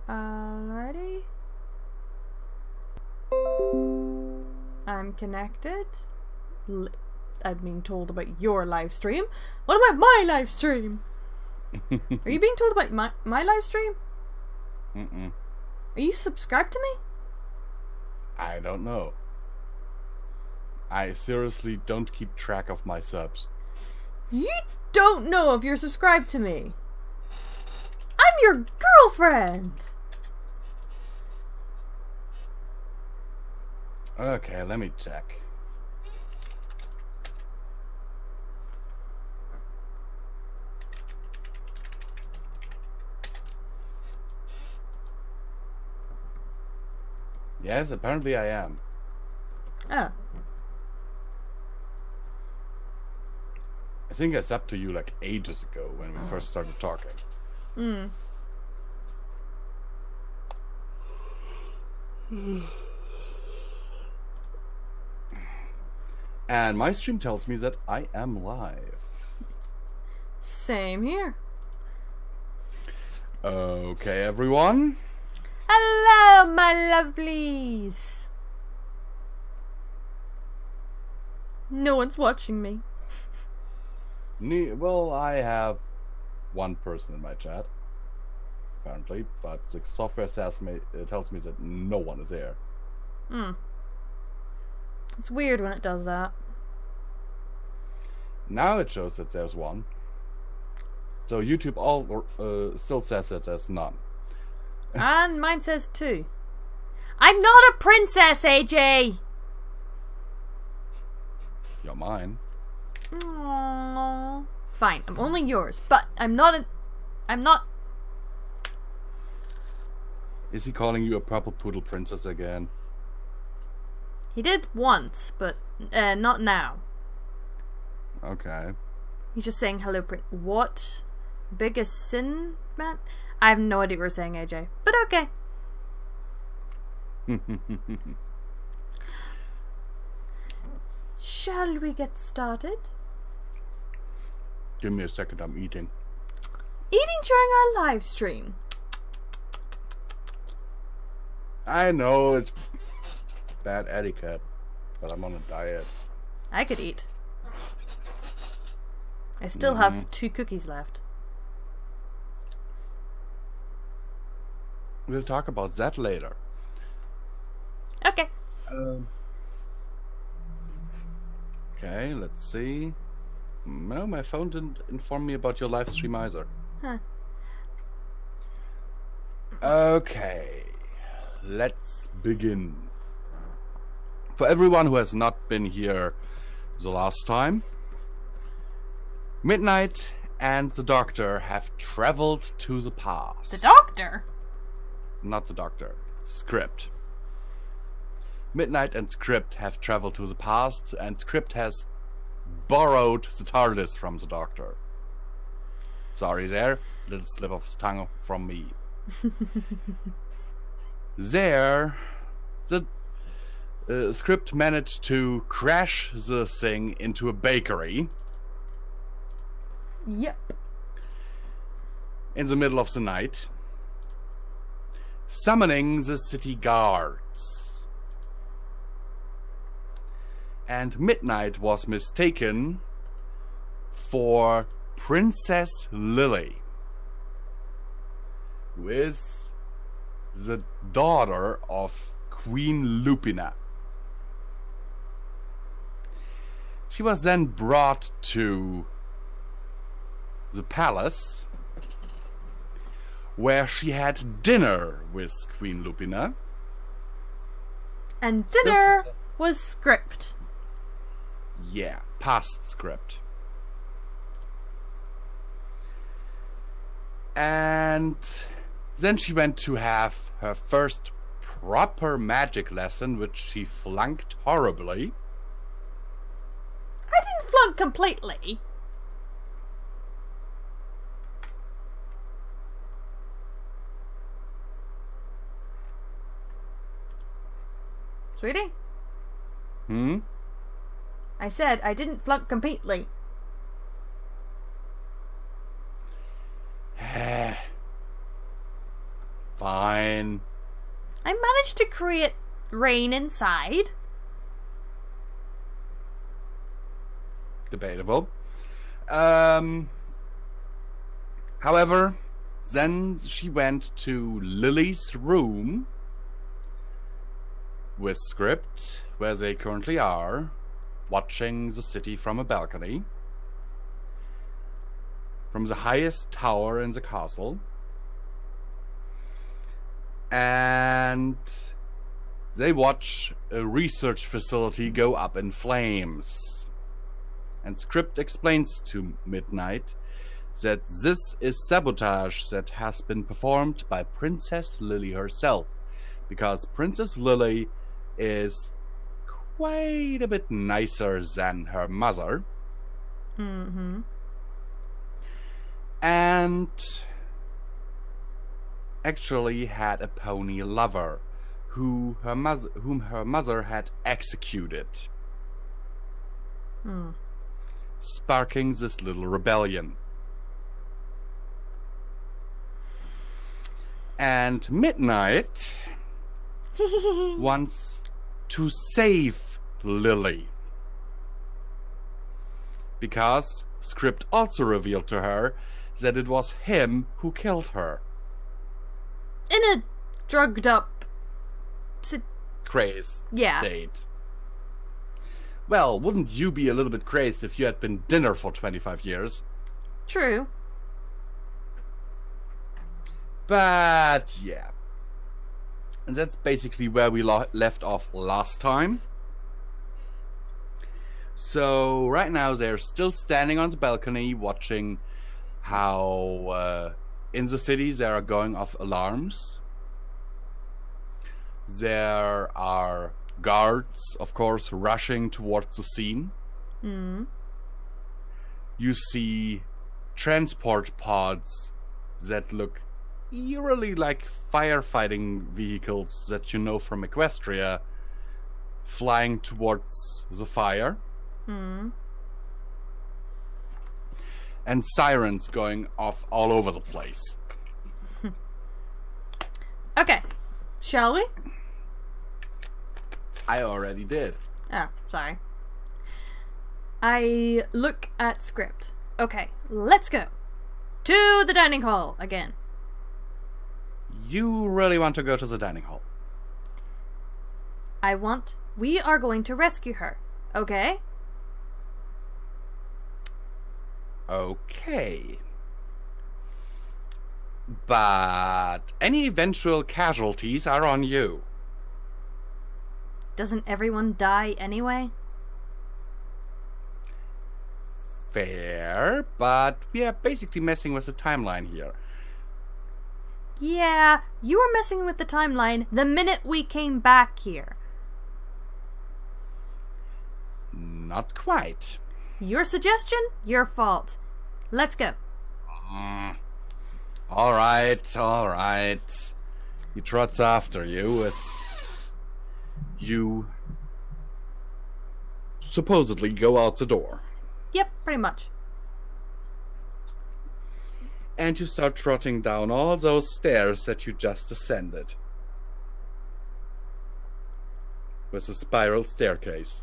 Alrighty. I'm connected. I'm being told about your live stream. What about my live stream? Are you being told about my live stream? Mm-mm. Are you subscribed to me? I don't know. I seriously don't keep track of my subs. You don't know if you're subscribed to me. I'm your girlfriend. Okay, let me check. Yes, apparently I am. Oh. I think I subbed to you like ages ago when we first started talking. Hmm. And my stream tells me that I am live. Same here. Okay, everyone. Hello, my lovelies. No one's watching me. Well, I have one person in my chat, apparently, but the software tells me that no one is there. Hmm. It's weird when it does that. Now it shows that there's one. So YouTube still says that there's none. And mine says 2. I'm not a princess, AJ! You're mine. Aww. Fine, I'm only yours, but I'm not. Is he calling you a purple poodle princess again? He did once, but not now. Okay. He's just saying hello, What? Biggest sin, man? I have no idea what we're saying, AJ. But okay. Shall we get started? Give me a second, I'm eating. Eating during our live stream. I know it's bad etiquette, but I'm on a diet. I could eat. I still have 2 cookies left. We'll talk about that later. Okay. Okay, let's see. No, my phone didn't inform me about your live stream either. Huh. Okay, let's begin. For everyone who has not been here the last time, Midnight and the Doctor have traveled to the past. The Doctor? Not the Doctor. Script. Midnight and Script have traveled to the past, and Script has borrowed the TARDIS from the Doctor. Sorry there, little slip of the tongue from me. There, the Script managed to crash the thing into a bakery. Yep. In the middle of the night, summoning the city guards. And Midnight was mistaken for Princess Lily, who is the daughter of Queen Lupina. She was then brought to the palace, where she had dinner with Queen Lupina. And dinner was Script. Yeah, past Script. And then she went to have her first proper magic lesson, which she flunked horribly. I didn't flunk completely. Sweetie? I said I didn't flunk completely. Fine. I managed to create rain inside. Debatable. However, then she went to Lily's room with Script, where they currently are, watching the city from a balcony, from the highest tower in the castle. And they watch a research facility go up in flames. And Script explains to Midnight that this is sabotage that has been performed by Princess Lily herself, because Princess Lily is quite a bit nicer than her mother. Mm-hmm. And actually had a pony lover whom her mother had executed. Sparking this little rebellion. And Midnight wants to save Lily, because Script also revealed to her that it was him who killed her. In a drugged up Crazed Yeah. state. Well, wouldn't you be a little bit crazed if you had been dinner for 25 years? True. But yeah. And that's basically where we left off last time. So right now they're still standing on the balcony watching how in the city there are going off alarms. There are guards, of course, rushing towards the scene. You see transport pods that look eerily like firefighting vehicles that you know from Equestria flying towards the fire. And sirens going off all over the place. Okay. Shall we? I already did. Oh, sorry. I look at Script. Okay, let's go. To the dining hall again. You really want to go to the dining hall? We are going to rescue her. Okay? Okay. But any eventual casualties are on you. Doesn't everyone die anyway? Fair, but we are basically messing with the timeline here. Yeah, you were messing with the timeline the minute we came back here. Not quite. Your suggestion? Your fault. Let's go. Alright. He trots after you as you supposedly go out the door. Yep, pretty much. And you start trotting down all those stairs that you just ascended. With a spiral staircase.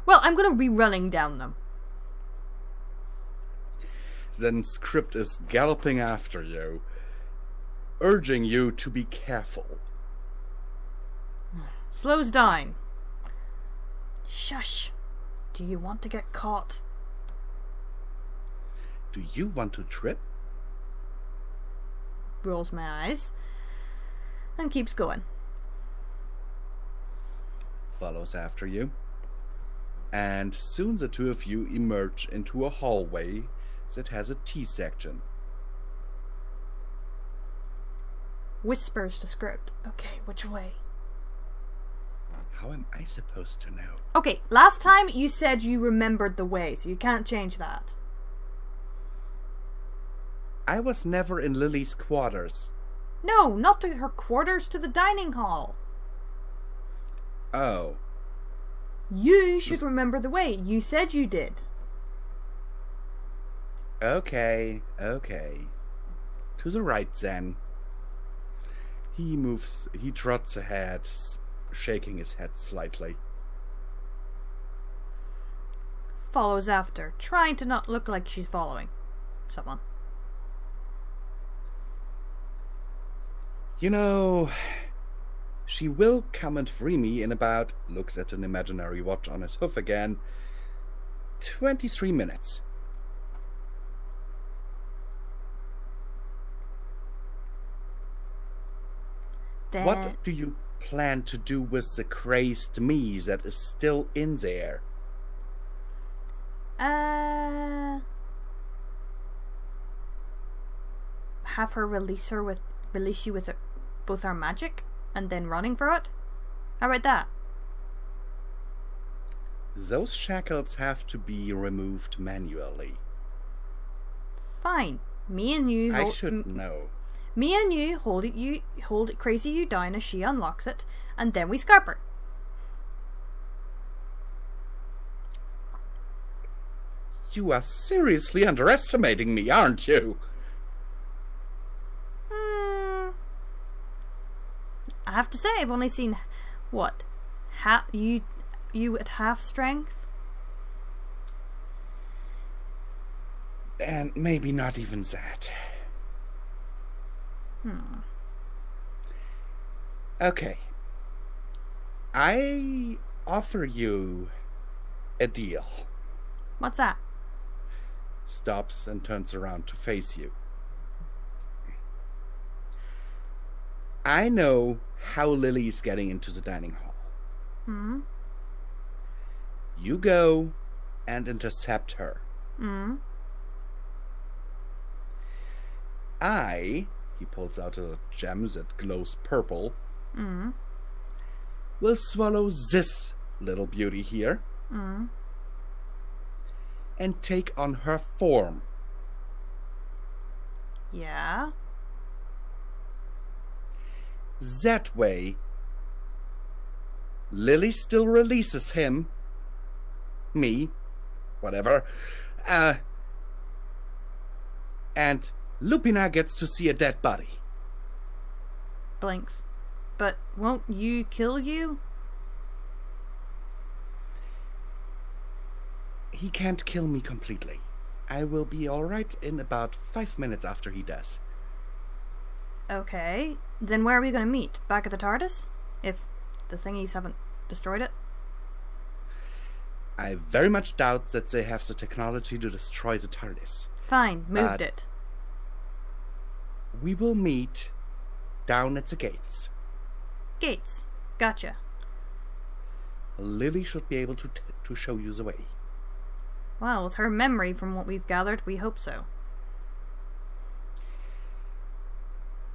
Well, I'm gonna be running down them. Then Script is galloping after you, urging you to be careful. Slows down. Shush. Do you want to get caught? Do you want to trip? Rolls my eyes. And keeps going. Follows after you. And soon the two of you emerge into a hallway that has a T section. Whispers to Script. Okay, which way? How am I supposed to know? Okay, last time you said you remembered the way, so you can't change that. I was never in Lily's quarters. No, not to her quarters, to the dining hall. Oh. You should remember the way. You said you did. Okay. To the right then. He trots ahead, shaking his head slightly. Follows after, trying to not look like she's following someone. You know, she will come and free me in about, looks at an imaginary watch on his hoof again, 23 minutes. What do you plan to do with the crazed me that is still in there? Have her release you with both our magic and then running for it? How about that? Those shackles have to be removed manually. Fine. Me and you I should know. Me and you hold it crazy you down as she unlocks it, and then we scrap her. You are seriously underestimating me, aren't you? I have to say, I've only seen what? You at half strength? And maybe not even that. Okay. I offer you a deal. What's that? Stops and turns around to face you. I know how Lily's getting into the dining hall. You go and intercept her. He pulls out a gem that glows purple. Will swallow this little beauty here. And take on her form. Yeah. That way, Lily still releases him, me, whatever, and Lupina gets to see a dead body. Blinks. But won't you kill you? He can't kill me completely. I will be alright in about 5 minutes after he does. Okay. Then where are we going to meet? Back at the TARDIS? If the thingies haven't destroyed it? I very much doubt that they have the technology to destroy the TARDIS. Fine. Moved it. We will meet down at the gates. Gates. Gotcha. Lily should be able to show you the way. Well, with her memory from what we've gathered, we hope so.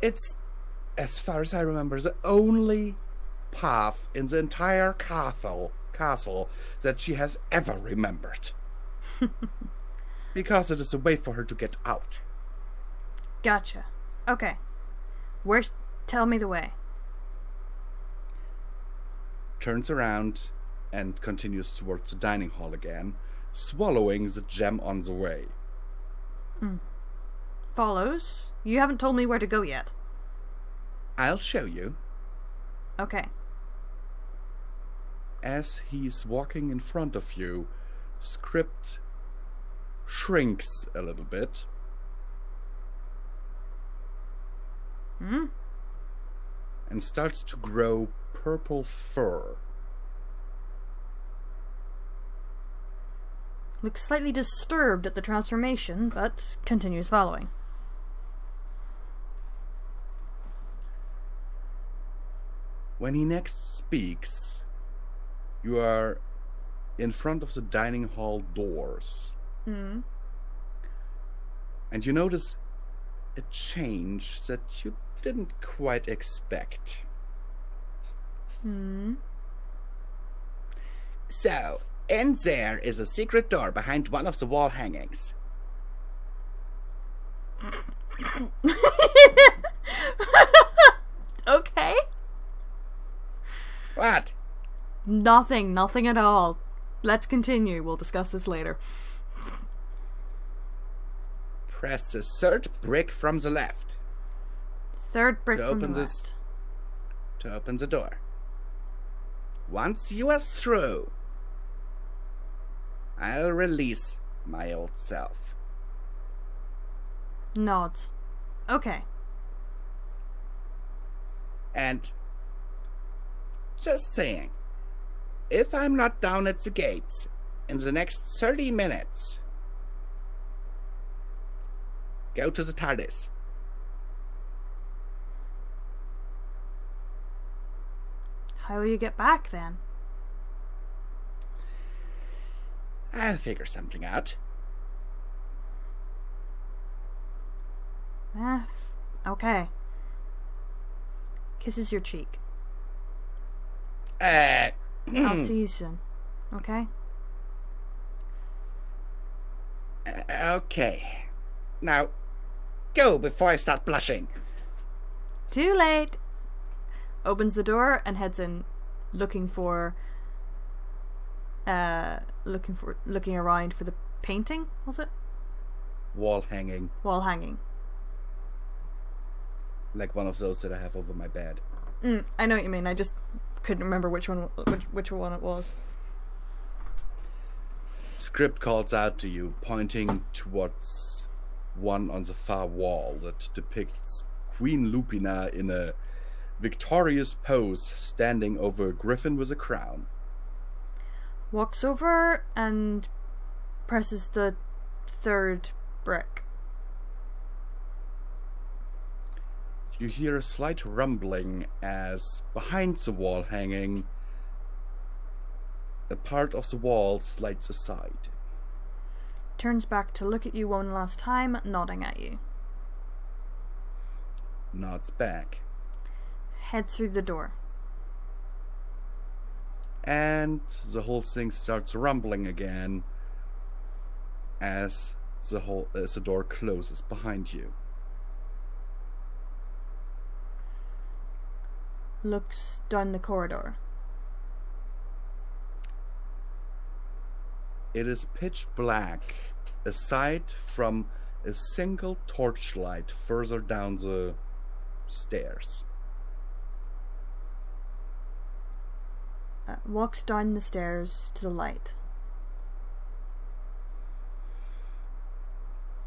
It's, as far as I remember, the only path in the entire castle that she has ever remembered. Because it is a way for her to get out. Gotcha. Okay. Tell me the way. Turns around and continues towards the dining hall again, swallowing the gem on the way. Follows. You haven't told me where to go yet. I'll show you. Okay. As he's walking in front of you, Script shrinks a little bit. And starts to grow purple fur. Looks slightly disturbed at the transformation, but continues following. When he next speaks, you are in front of the dining hall doors. And you notice a change that you didn't quite expect. So, in there is a secret door behind one of the wall hangings. Okay. What? Nothing at all. Let's continue. We'll discuss this later. Press the third brick from the left. Third brick To from open the this left. to open the door. Once you are through, I'll release my old self. Nods. Okay. And just saying, if I'm not down at the gates in the next 30 minutes, go to the TARDIS. How will you get back then? I'll figure something out. Okay. Kisses your cheek. I'll I'll see you soon. Okay? Okay. Now, go before I start blushing. Too late. Opens the door and heads in, looking around for the painting, was it? Wall hanging. Wall hanging. Like one of those that I have over my bed. I know what you mean. I just couldn't remember which one it was. Script calls out to you, pointing towards one on the far wall that depicts Queen Lupina in a victorious pose, standing over a griffin with a crown. Walks over and presses the third brick. You hear a slight rumbling as, behind the wall hanging, a part of the wall slides aside. Turns back to look at you one last time, nodding at you. Nods back. Heads through the door. And the whole thing starts rumbling again as the door closes behind you. Looks down the corridor. It is pitch black, aside from a single torchlight further down the stairs. Walks down the stairs to the light.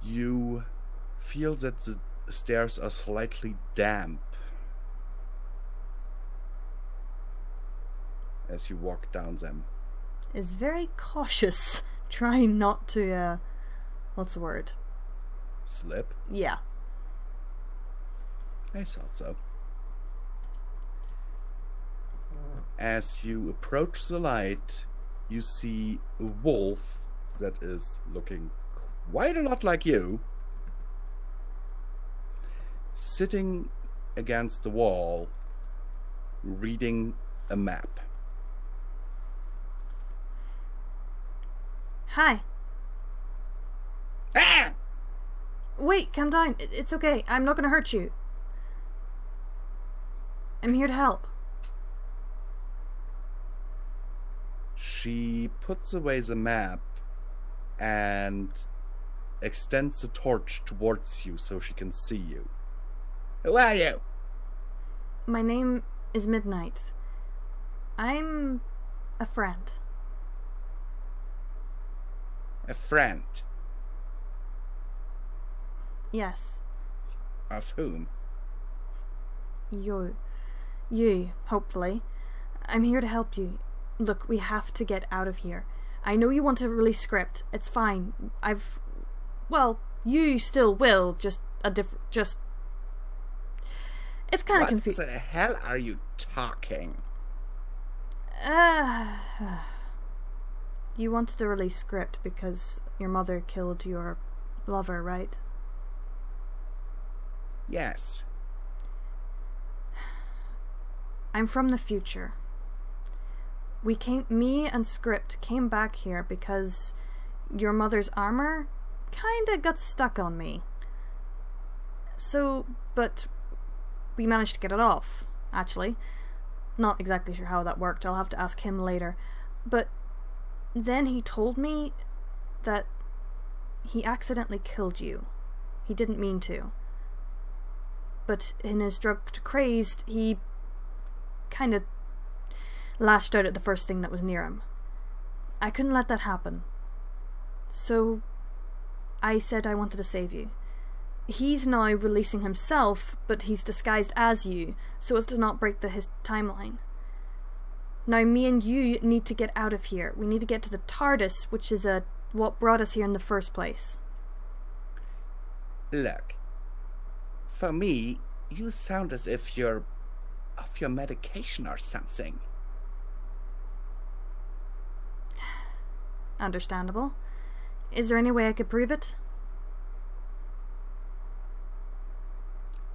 You feel that the stairs are slightly damp as you walk down them. Is very cautious, trying not to, what's the word? Slip? Yeah. I thought so. As you approach the light, you see a wolf that is looking quite a lot like you, sitting against the wall, reading a map. Hi. Ah! Wait, calm down. It's okay. I'm not gonna hurt you. I'm here to help. She puts away the map and extends the torch towards you so she can see you. Who are you? My name is Midnight. I'm a friend. A friend. Yes. Of whom? You, hopefully. I'm here to help you. Look, we have to get out of here. I know you want to release script. It's fine. Well, you still will, just it's kind of confusing. What the hell are you talking? You wanted to release script because your mother killed your lover, right? Yes. I'm from the future. Me and Script came back here because your mother's armor kinda got stuck on me. But we managed to get it off, actually. Not exactly sure how that worked, I'll have to ask him later. But then he told me that he accidentally killed you. He didn't mean to. But in his drug crazed, he kind of lashed out at the first thing that was near him. I couldn't let that happen. So I said I wanted to save you. He's now releasing himself, but he's disguised as you, so as to not break his timeline. Now me and you need to get out of here. We need to get to the TARDIS, which is what brought us here in the first place. Look, for me, you sound as if you're off your medication or something. Understandable. Is there any way I could prove it?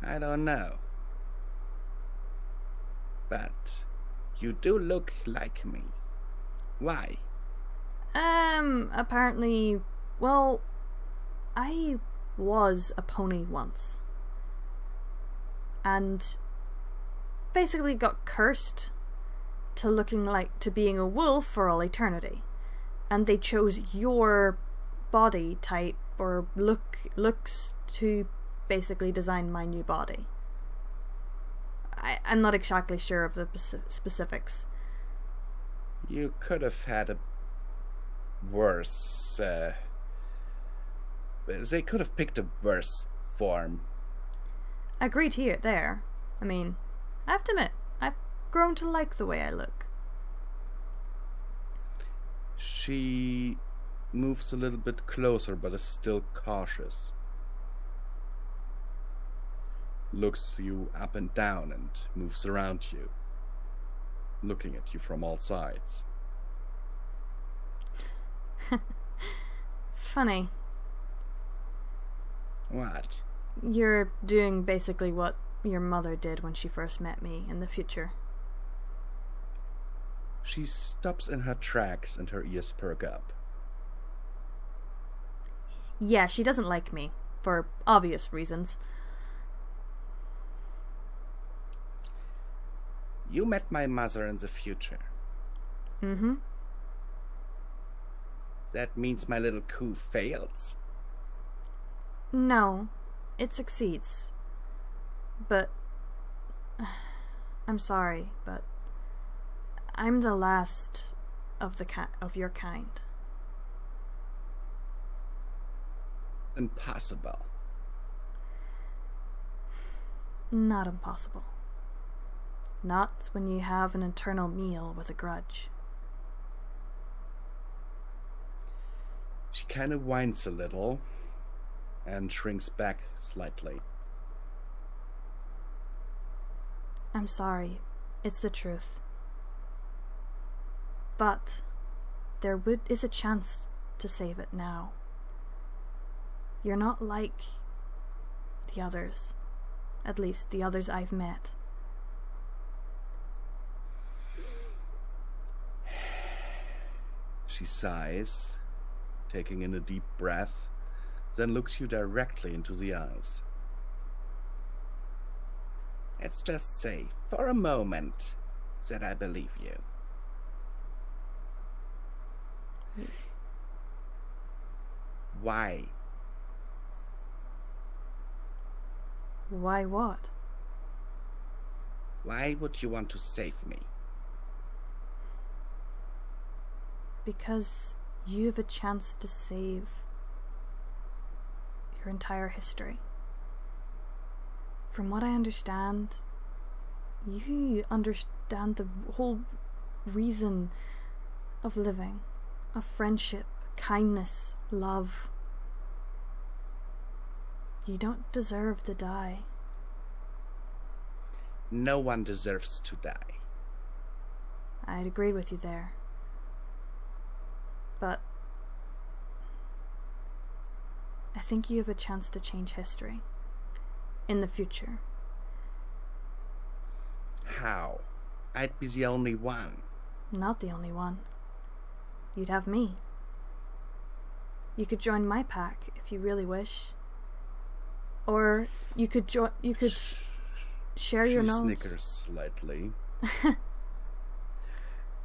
I don't know. But you do look like me. Why? Apparently, well, I was a pony once. And basically got cursed to being a wolf for all eternity. And they chose your body type or looks to basically design my new body. I'm not exactly sure of the specifics. You could have had a worse... they could have picked a worse form. I agree to it there. I mean, I have to admit, I've grown to like the way I look. She moves a little bit closer, but is still cautious. Looks you up and down and moves around you, looking at you from all sides. Funny. What? You're doing basically what your mother did when she first met me in the future. She stops in her tracks and her ears perk up. Yeah, she doesn't like me, for obvious reasons. You met my mother in the future. Mm-hmm. That means my little coup fails? No, it succeeds. But... I'm sorry, but... I'm the last of your kind. Impossible. Not impossible. Not when you have an eternal meal with a grudge. She kind of whines a little and shrinks back slightly. I'm sorry. It's the truth. But there is a chance to save it now. You're not like the others. At least the others I've met. She sighs, taking in a deep breath, then looks you directly into the eyes. Let's just say, for a moment, that I believe you. Why? Why what? Why would you want to save me? Because you have a chance to save your entire history. From what I understand, you understand the whole reason of living, of friendship, kindness, love. You don't deserve to die. No one deserves to die. I'd agree with you there. But I think you have a chance to change history in the future. How? I'd be the only one. Not the only one. You'd have me. You could join my pack if you really wish. Or you could share your knowledge. She snickers slightly.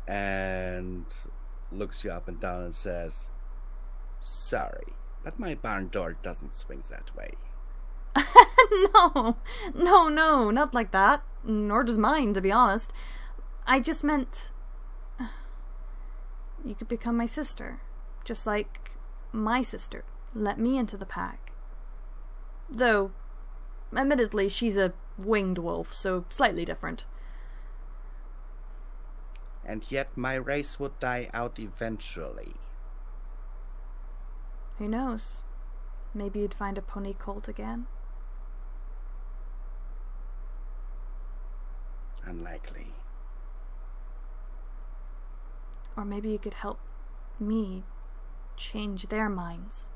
And looks you up and down and says, Sorry, but my barn door doesn't swing that way. No, not like that. Nor does mine, to be honest. I just meant... You could become my sister. Just like my sister let me into the pack. Though, admittedly, she's a winged wolf, so slightly different. And yet my race would die out eventually. Who knows? Maybe you'd find a pony cult again. Unlikely. Or maybe you could help me change their minds.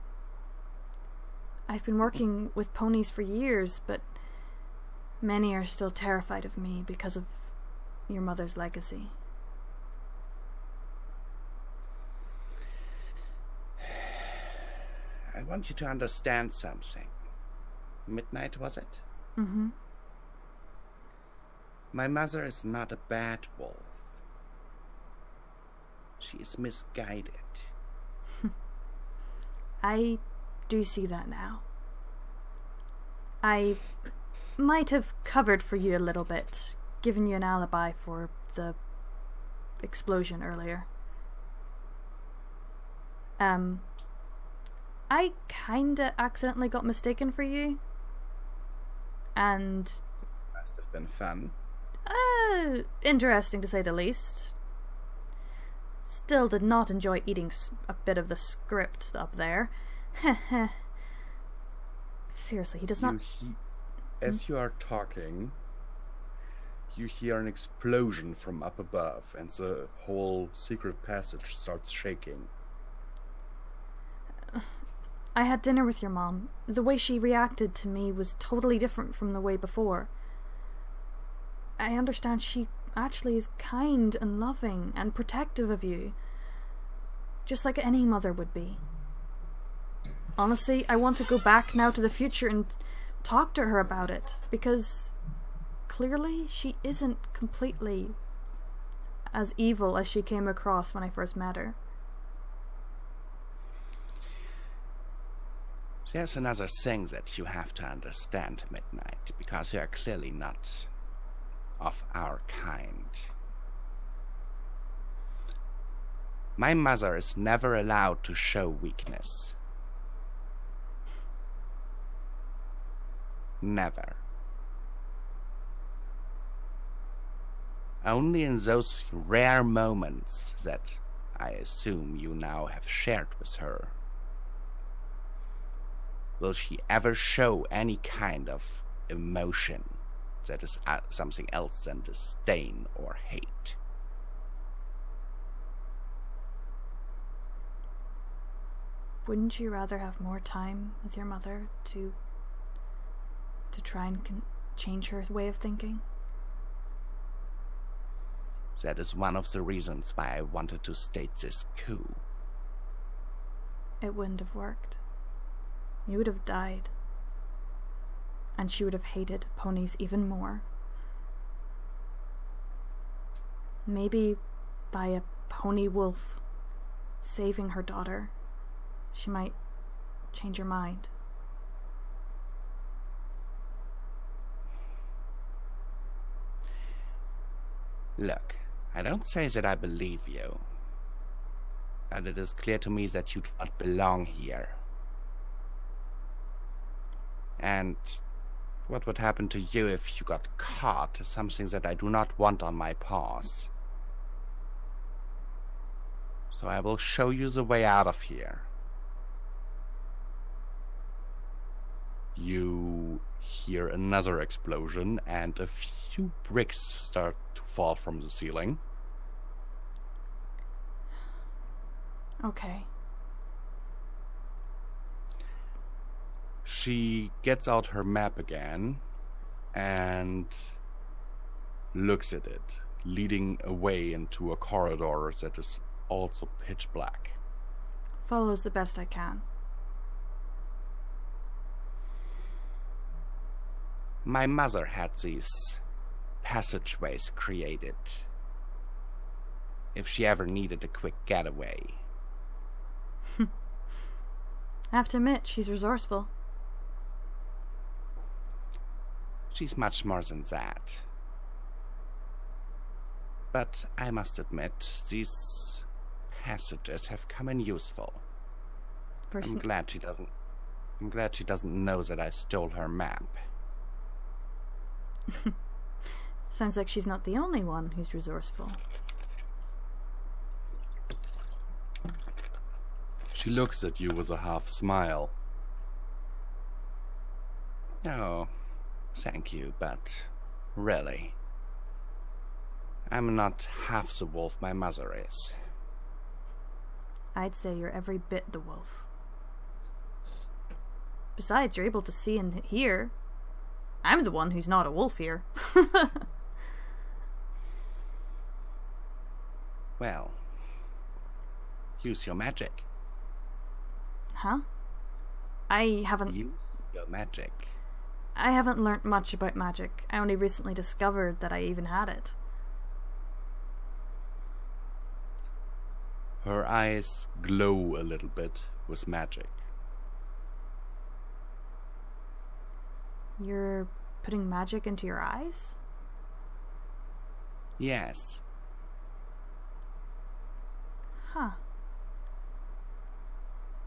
I've been working with ponies for years, but many are still terrified of me because of your mother's legacy. I want you to understand something. Midnight, was it? Mm-hmm. My mother is not a bad wolf. She is misguided. I do see that now. I might have covered for you a little bit, given you an alibi for the explosion earlier. I kinda accidentally got mistaken for you. And... Must have been fun. Interesting to say the least. Still did not enjoy eating a bit of the script up there. Seriously, he does not... As you are talking, you hear an explosion from up above, and the whole secret passage starts shaking. I had dinner with your mom. The way she reacted to me was totally different from the way before. I understand she actually is kind and loving and protective of you, just like any mother would be. Honestly, I want to go back now to the future and talk to her about it, because clearly she isn't completely as evil as she came across when I first met her. There's another thing that you have to understand, Midnight, because you are clearly not of our kind. My mother is never allowed to show weakness. Never. Only in those rare moments that I assume you now have shared with her will she ever show any kind of emotion that is something else than disdain or hate. Wouldn't you rather have more time with your mother to try and change her way of thinking? That is one of the reasons why I wanted to stage this coup. It wouldn't have worked. You would have died. And she would have hated ponies even more. Maybe by a pony wolf saving her daughter, she might change her mind. Look, I don't say that I believe you, but it is clear to me that you do not belong here. And what would happen to you if you got caught is something that I do not want on my paws. So I will show you the way out of here. You hear another explosion, and a few bricks start to fall from the ceiling. Okay. She gets out her map again and looks at it, leading away into a corridor that is also pitch black. Follows the best I can. My mother had these passageways created if she ever needed a quick getaway. I have to admit, she's resourceful. She's much more than that. But I must admit, these passages have come in useful. I'm glad she doesn't know that I stole her map. Sounds like she's not the only one who's resourceful. She looks at you with a half smile. Oh, thank you, but really, I'm not half the wolf my mother is. I'd say you're every bit the wolf. Besides, you're able to see and hear. I'm the one who's not a wolf here. Well, use your magic. Huh? I haven't... Use your magic. I haven't learnt much about magic. I only recently discovered that I even had it. Her eyes glow a little bit with magic. You're putting magic into your eyes? Yes. Huh.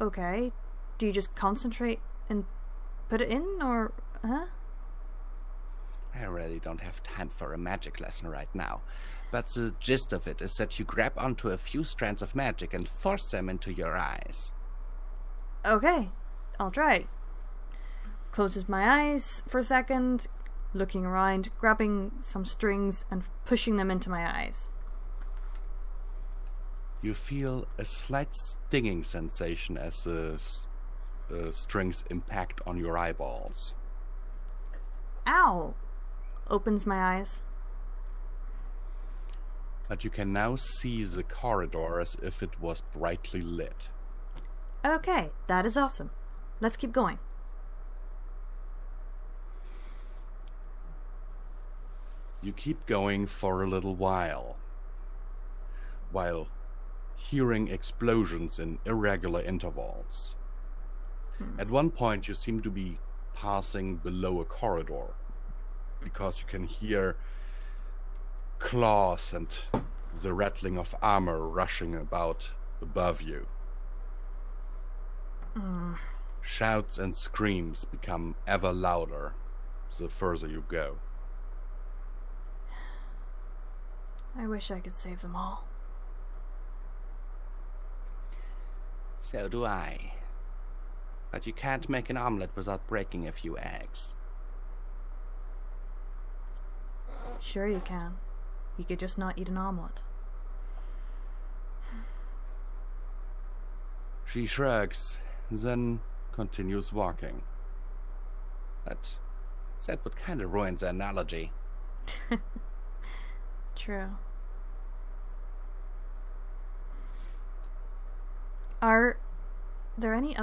Okay. Do you just concentrate and put it in, or... huh? I really don't have time for a magic lesson right now. But the gist of it is that you grab onto a few strands of magic and force them into your eyes. Okay. I'll try. Closes my eyes for a second, looking around, grabbing some strings and pushing them into my eyes. You feel a slight stinging sensation as the strings impact on your eyeballs. Ow! Opens my eyes. But you can now see the corridor as if it was brightly lit. Okay, that is awesome. Let's keep going. You keep going for a little while hearing explosions in irregular intervals. At one point you seem to be passing below a corridor, because you can hear claws and the rattling of armor rushing about above you. Shouts and screams become ever louder the further you go. I wish I could save them all. So do I. But you can't make an omelette without breaking a few eggs. Sure you can. You could just not eat an omelet. She shrugs, then continues walking. But that would kind of ruin the analogy. True. Are there any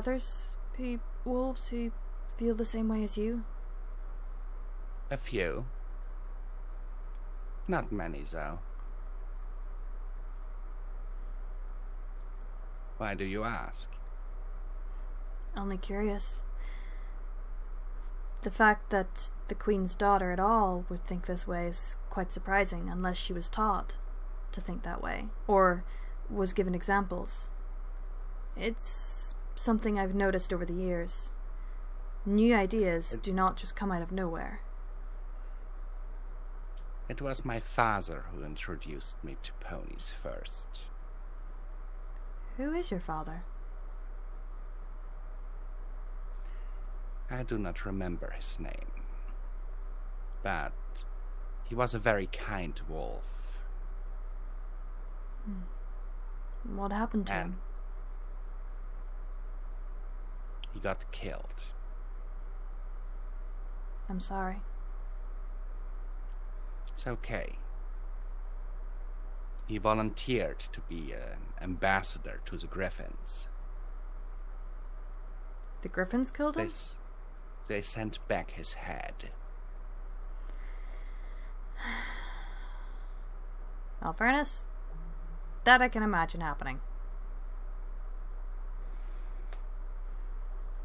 wolves who feel the same way as you? A few. Not many, though. Why do you ask? Only curious. The fact that the Queen's daughter at all would think this way is quite surprising, unless she was taught to think that way, or was given examples. It's something I've noticed over the years. New ideas do not just come out of nowhere. It was my father who introduced me to ponies first. Who is your father? I do not remember his name. But he was a very kind wolf. What happened to him? He got killed. I'm sorry. It's okay. He volunteered to be an ambassador to the Griffins. The Griffins killed him? They sent back his head. All fairness, that I can imagine happening.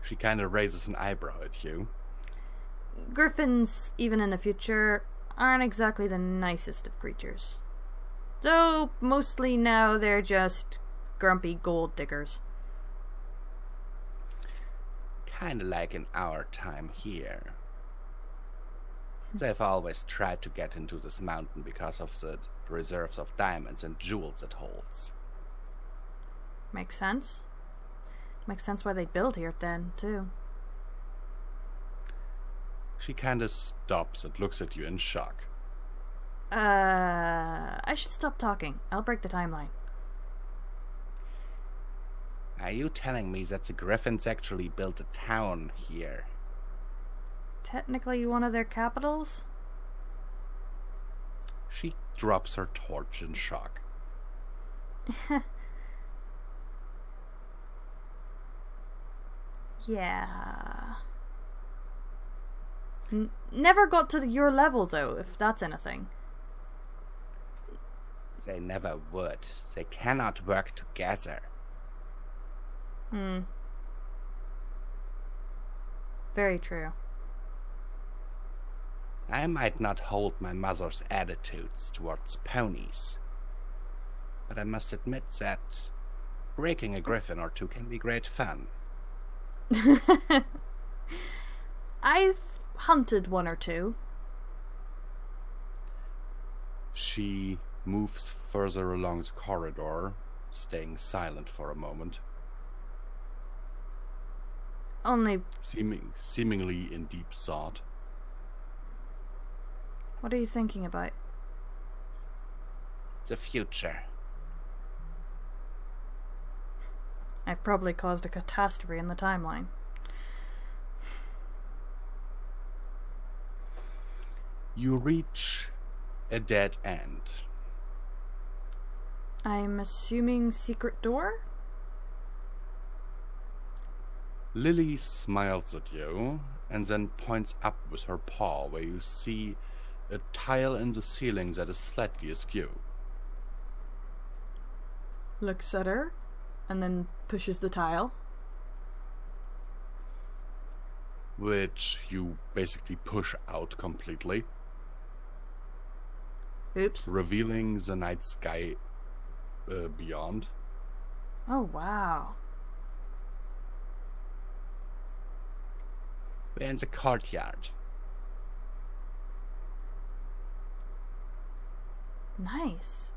She kind of raises an eyebrow at you. Griffins, even in the future, aren't exactly the nicest of creatures. Though mostly now they're just grumpy gold diggers. Kinda like in our time here. They've always tried to get into this mountain because of the reserves of diamonds and jewels it holds. Makes sense. Makes sense why they built here then, too. She kinda stops and looks at you in shock. I should stop talking. I'll break the timeline. Are you telling me that the Griffins actually built a town here? Technically one of their capitals? She drops her torch in shock. Yeah. Never got to your level, though, if that's anything. They never would. They cannot work together. Very true. I might not hold my mother's attitudes towards ponies, but I must admit that breaking a griffin or two can be great fun. I've hunted one or two. She moves further along the corridor, staying silent for a moment. Only... Seemingly in deep thought. What are you thinking about? The future. I've probably caused a catastrophe in the timeline. You reach a dead end. I'm assuming secret door? Lily smiles at you and then points up with her paw where you see a tile in the ceiling that is slightly askew. Looks at her, and then pushes the tile. Which you basically push out completely. Oops. Revealing the night sky beyond. Oh, wow. We're in the courtyard. Nice.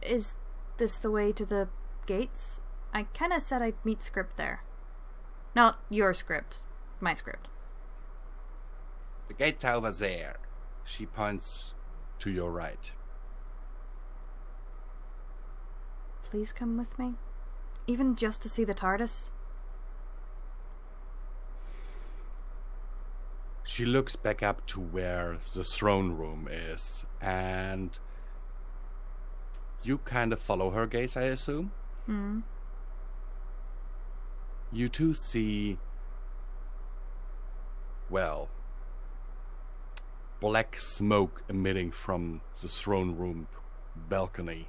Is this the way to the gates? I kinda said I'd meet Script there. Not your script. My script. The gate's over there. She points to your right. Please come with me? Even just to see the TARDIS? She looks back up to where the throne room is, and you kind of follow her gaze, I assume? You two see, well, black smoke emitting from the throne room balcony.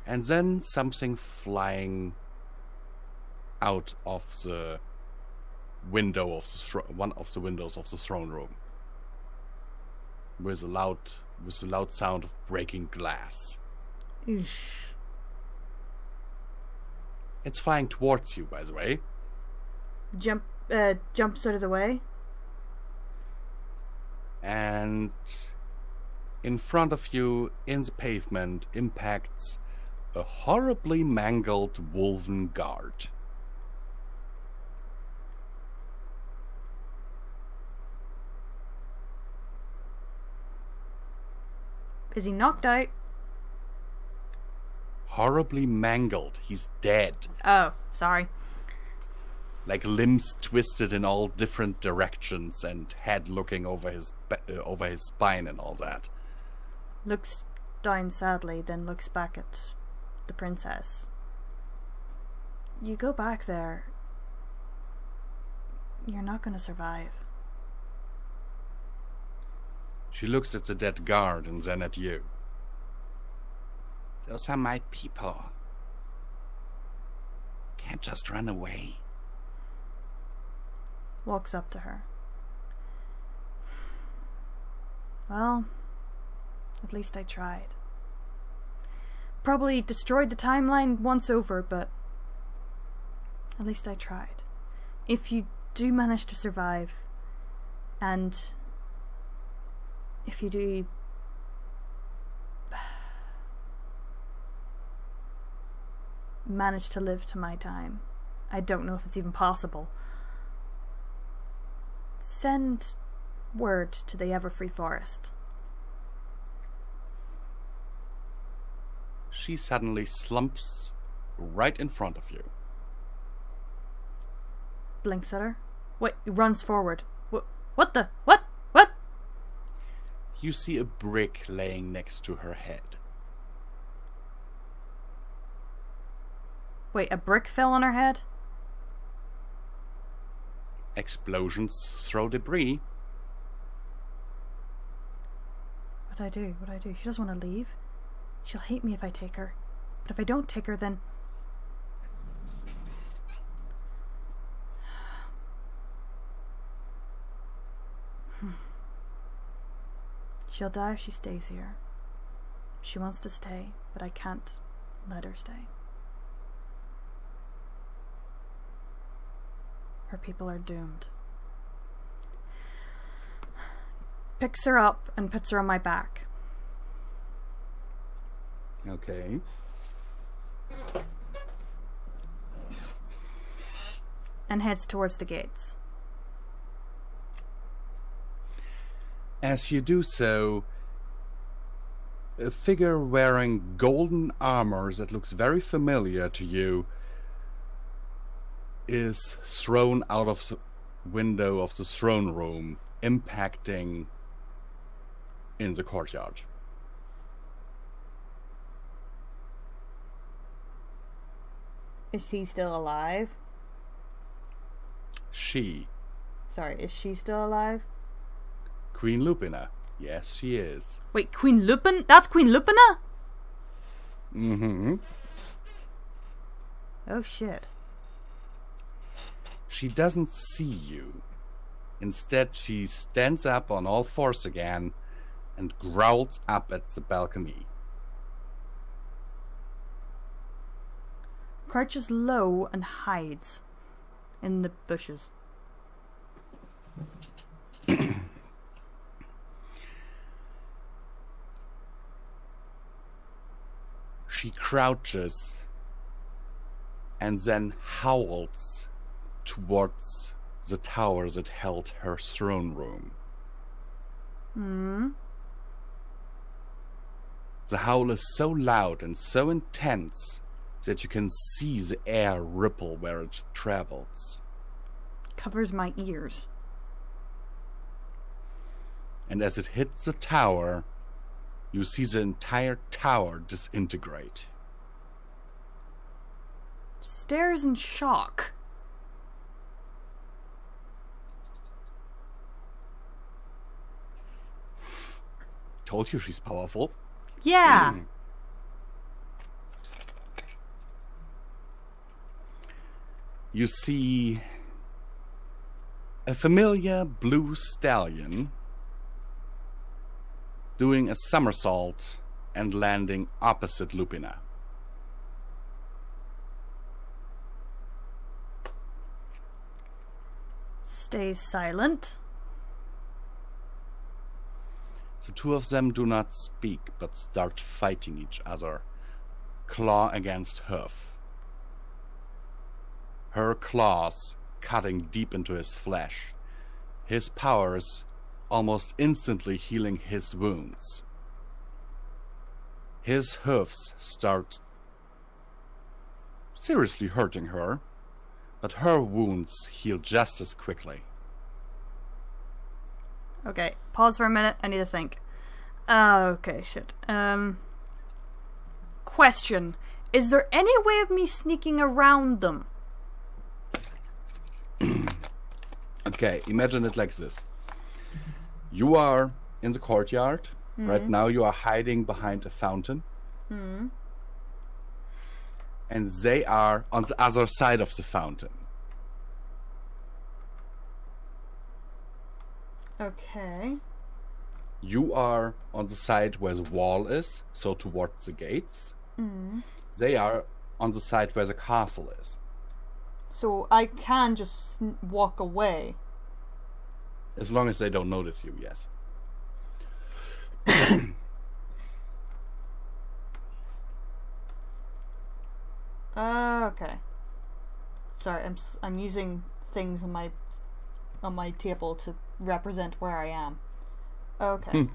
And then something flying out of the window of the one of the windows of the throne room, with a loud sound of breaking glass. Eesh. It's flying towards you, by the way. Jumps out of the way. And in front of you, in the pavement, impacts a horribly mangled wolven guard. Is he knocked out? Horribly mangled. He's dead. Oh, sorry. Like limbs twisted in all different directions and head looking over his spine and all that. Looks down sadly, then looks back at the princess. You go back there, you're not gonna survive. She looks at the dead guard and then at you. Those are my people. Can't just run away. Walks up to her. Well, at least I tried. Probably destroyed the timeline once over, but at least I tried. If you do manage to survive, and if you do manage to live to my time, I don't know if it's even possible, send word to the Everfree Forest. She suddenly slumps right in front of you. Blinks at her. Wait, runs forward. What the? What? What? You see a brick laying next to her head. Wait, a brick fell on her head? Explosions throw debris. What'd I do? What'd I do? She doesn't want to leave. She'll hate me if I take her. But if I don't take her, then... She'll die if she stays here. She wants to stay, but I can't let her stay. Her people are doomed. Picks her up and puts her on my back. Okay. And heads towards the gates. As you do so, a figure wearing golden armor that looks very familiar to you is thrown out of the window of the throne room, impacting in the courtyard. Is he still alive? She. Sorry, is she still alive? Queen Lupina. Yes, she is. Wait, Queen Lupin? That's Queen Lupina? Mm-hmm. Oh shit. She doesn't see you. Instead, she stands up on all fours again and growls up at the balcony. Crouches low and hides in the bushes. She crouches and then howls towards the tower that held her throne room. The howl is so loud and so intense that you can see the air ripple where it travels. Covers my ears. And as it hits the tower, you see the entire tower disintegrate. Stares in shock. Told you she's powerful. Yeah. You see a familiar blue stallion doing a somersault and landing opposite Lupina. Stays silent. The two of them do not speak, but start fighting each other, claw against hoof. Her claws cutting deep into his flesh, his powers almost instantly healing his wounds. His hoofs start seriously hurting her, but her wounds heal just as quickly. Okay, pause for a minute. I need to think. Okay, shit. Question. Is there any way of me sneaking around them? Okay, imagine it like this. You are in the courtyard. Right now you are hiding behind a fountain. And they are on the other side of the fountain. Okay. You are on the side where the wall is, so towards the gates. They are on the side where the castle is. So I can just walk away. As long as they don't notice you, yes. Okay. Sorry, I'm using things on my table to represent where I am. Okay.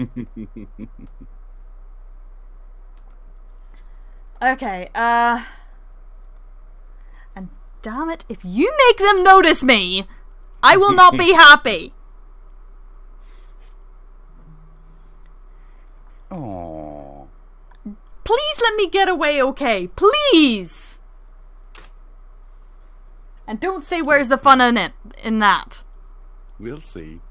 Okay, and damn it, if you make them notice me, I will not be happy. Oh. Please let me get away, okay? Please! And don't say where's the fun in it, in that. We'll see.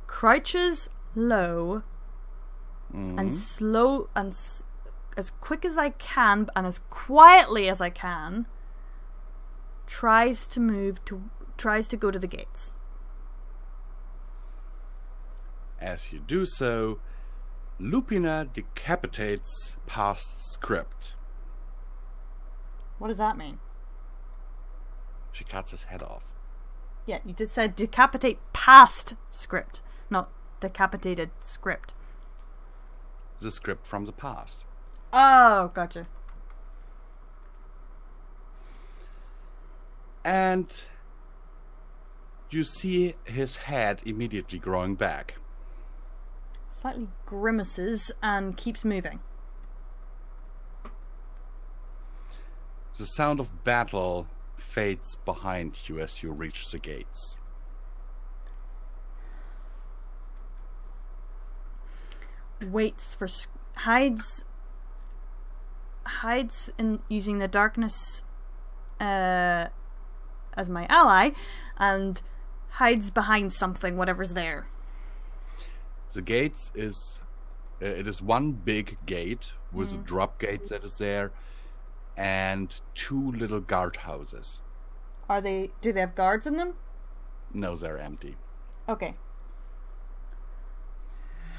Crouches low and slow and as quick as I can and as quietly as I can tries to go to the gates. As you do so, Lupina decapitates past Script. What does that mean? She cuts his head off. Yeah, you just said decapitate past Script, not decapitated Script. The Script from the past. Oh, gotcha. And you see his head immediately growing back. Slightly grimaces and keeps moving. The sound of battle fades behind you as you reach the gates. Waits for hides in using the darkness as my ally, and hides behind something, whatever's there. The gates is it is one big gate with a drop gate that is there, and two little guardhouses. Do they have guards in them? No, they're empty. Okay.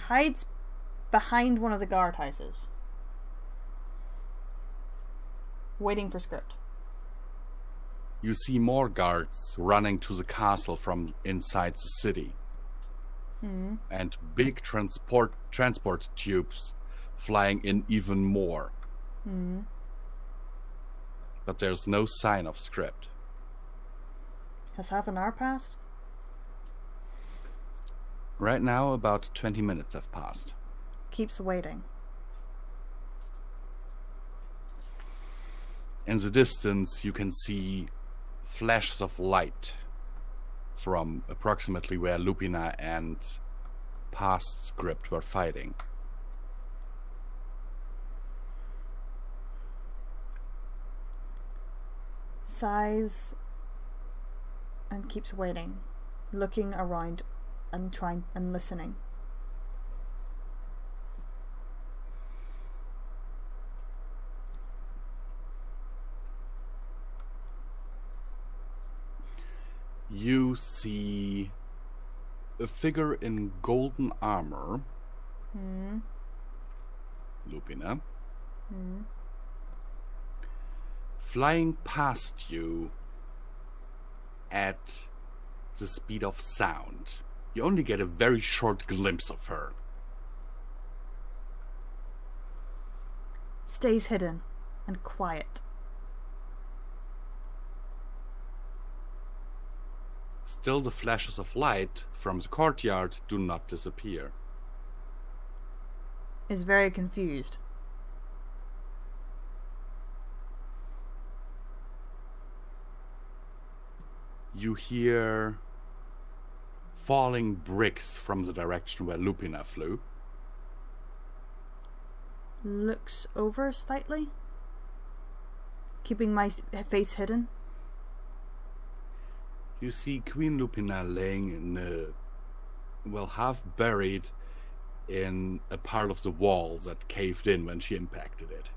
Hides behind one of the guardhouses, waiting for Script. You see more guards running to the castle from inside the city. And big transport tubes flying in even more. But there's no sign of Script. Has half an hour passed? Right now, about 20 minutes have passed. Keeps waiting. In the distance, you can see flashes of light from approximately where Lupina and past Script were fighting. Sighs and keeps waiting, looking around and trying and listening. You see a figure in golden armor. Lupina. Flying past you at the speed of sound. You only get a very short glimpse of her. Stays hidden and quiet. Still, the flashes of light from the courtyard do not disappear. Is very confused. You hear falling bricks from the direction where Lupina flew. Looks over slightly, keeping my face hidden. You see Queen Lupina laying in a, well, half buried in a part of the wall that caved in when she impacted it.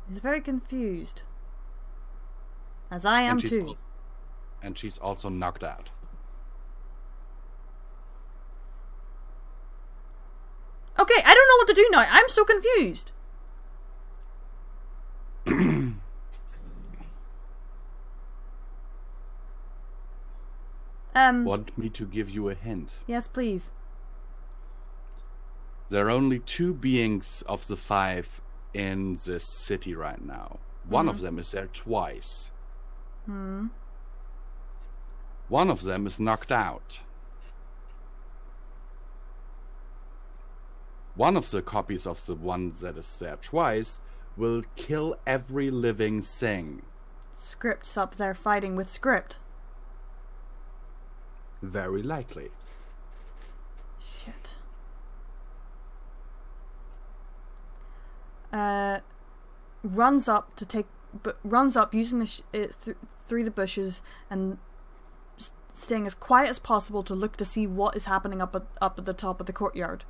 He's very confused. As I am too. And she's also knocked out. Okay, I don't know what to do now. I'm so confused. Want me to give you a hint? Yes, please. There are only 2 beings of the 5 in this city right now. One of them is there twice. One of them is knocked out. One of the copies of the one that is there twice will kill every living thing. Script's up there fighting with Script. Very likely. Shit. Runs up to take, but runs up using the through the bushes and staying as quiet as possible to look to see what is happening up at the top of the courtyard.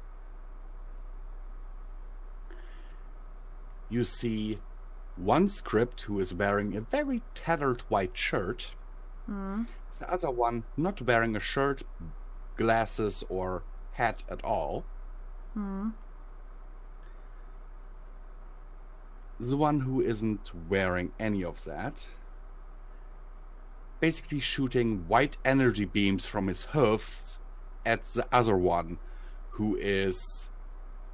You see one Script who is wearing a very tattered white shirt. The other one not wearing a shirt, glasses, or hat at all. The one who isn't wearing any of that, basically shooting white energy beams from his hoofs at the other one, who is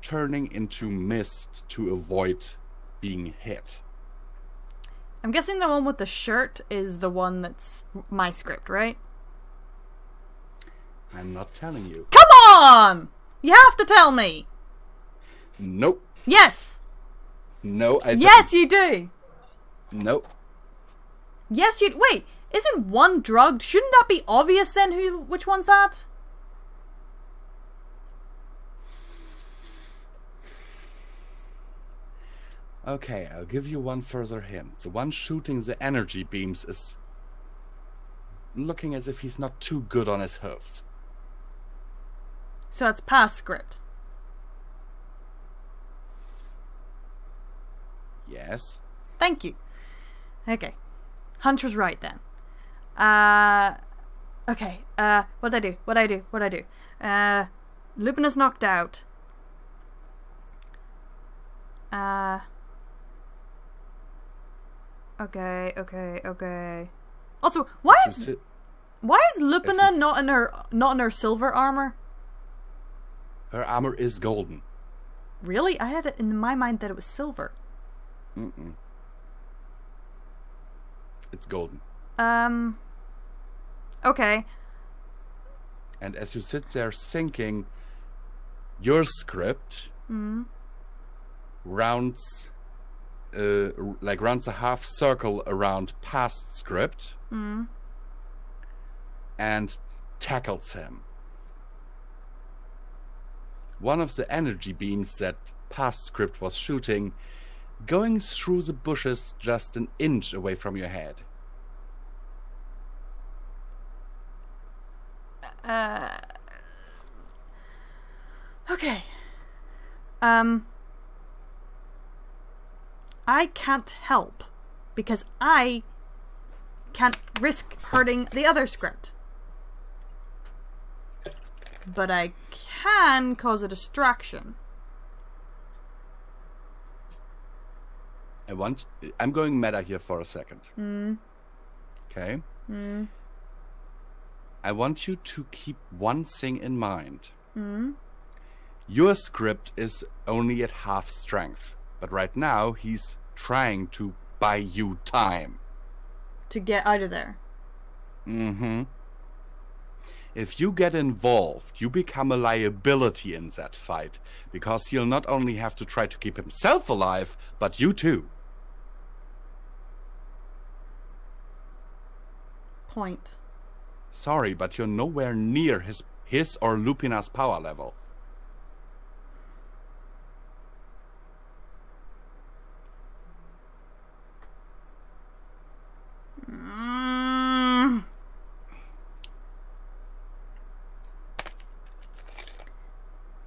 turning into mist to avoid being hit. I'm guessing the one with the shirt is the one that's my Script, right? I'm not telling you. Come on! You have to tell me! Nope. Yes! No, I Yes, don't. you do! Nope. Yes, you... Wait, isn't one drugged? Shouldn't that be obvious then which one's that? Okay, I'll give you one further hint. The one shooting the energy beams is looking as if he's not too good on his hoofs. So that's past Script. Yes. Thank you. Okay. Hunter's right then. Okay. What'd I do? Lupin is knocked out. Okay. Also, why is Lupina not in her silver armor? Her armor is golden. Really? I had it in my mind that it was silver. Mm-mm. It's golden. Okay. And as you sit there thinking, your Script rounds a half circle around past Script and tackles him. One of the energy beams that past Script was shooting going through the bushes just an inch away from your head. Okay. I can't help because I can't risk hurting the other Script. But I can cause a distraction. I'm going meta here for a second. Okay? I want you to keep one thing in mind. Your Script is only at half strength, but right now he's trying to buy you time. To get out of there. If you get involved, you become a liability in that fight, because he'll not only have to try to keep himself alive, but you too. Point. Sorry, but you're nowhere near his or Lupina's power level.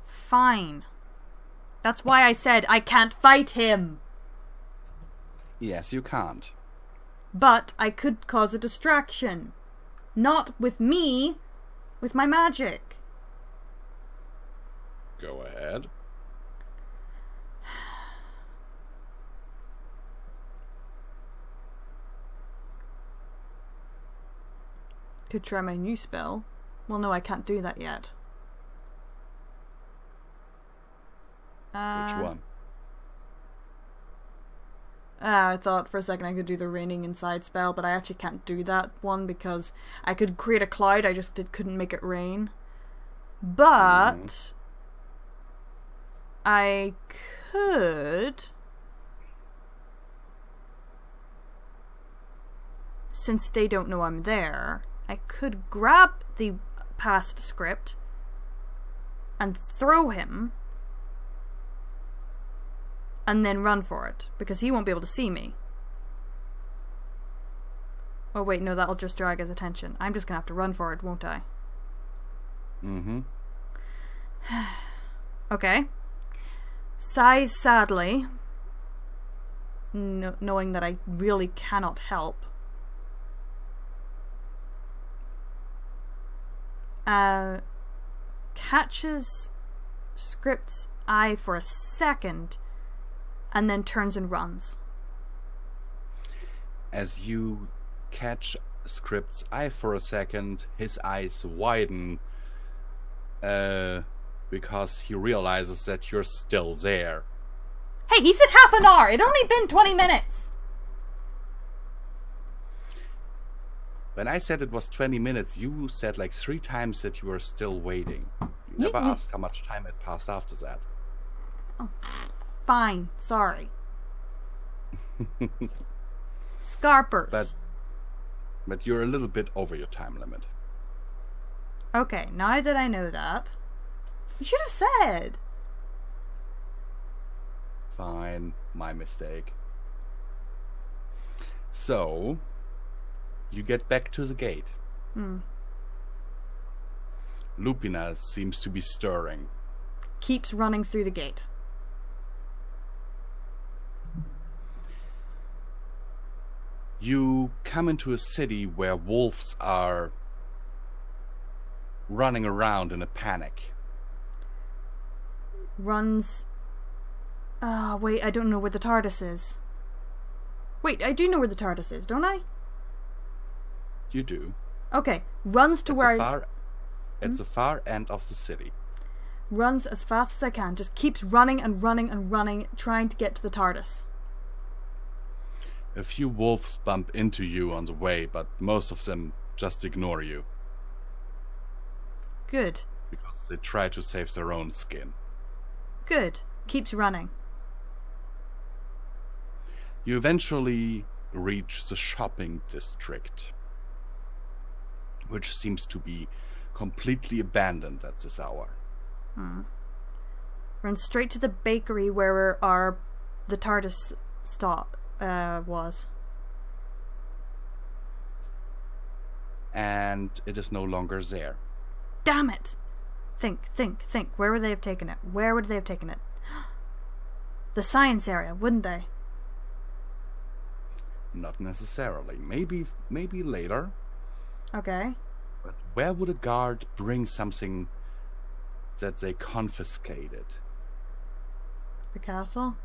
Fine. That's why I said I can't fight him. Yes, you can't. But I could cause a distraction. Not with me, with my magic. Go ahead. Could try my new spell. Well, no, I can't do that yet. Which one? I thought for a second I could do the raining inside spell, but I actually can't do that one because I could create a cloud, I just couldn't make it rain. But I could, since they don't know I'm there, I could grab the past script and throw him and then run for it, because he won't be able to see me. Oh wait, no, that'll just drag his attention. I'm just gonna have to run for it, won't I? Mm-hmm. Okay. Sighs sadly, knowing that I really cannot help. Catches Script's eye for a second, and then turns and runs. As you catch Script's eye for a second, his eyes widen because he realizes that you're still there. Hey, he said half an hour! It only been 20 minutes! When I said it was 20 minutes, you said like 3 times that you were still waiting. You never asked how much time had passed after that. Oh, fine, sorry. Scarpers. But you're a little bit over your time limit. Okay, now that I know that, you should have said. Fine, my mistake. So, you get back to the gate. Lupina seems to be stirring. Keeps running through the gate. You come into a city where wolves are running around in a panic. Runs... wait, I don't know where the TARDIS is. Wait, I do know where the TARDIS is, don't I? You do. Okay, runs to where It's the far end of the city. Runs as fast as I can, just keeps running and running and running, trying to get to the TARDIS. A few wolves bump into you on the way, but most of them just ignore you. Good. Because they try to save their own skin. Good. Keeps running. You eventually reach the shopping district, which seems to be completely abandoned at this hour. Run straight to the bakery where the TARDIS stop was. And it is no longer there. Damn it! Think. Where would they have taken it? Where would they have taken it? The science area, wouldn't they? Not necessarily. Maybe later. Okay. But where would a guard bring something that they confiscated? The castle?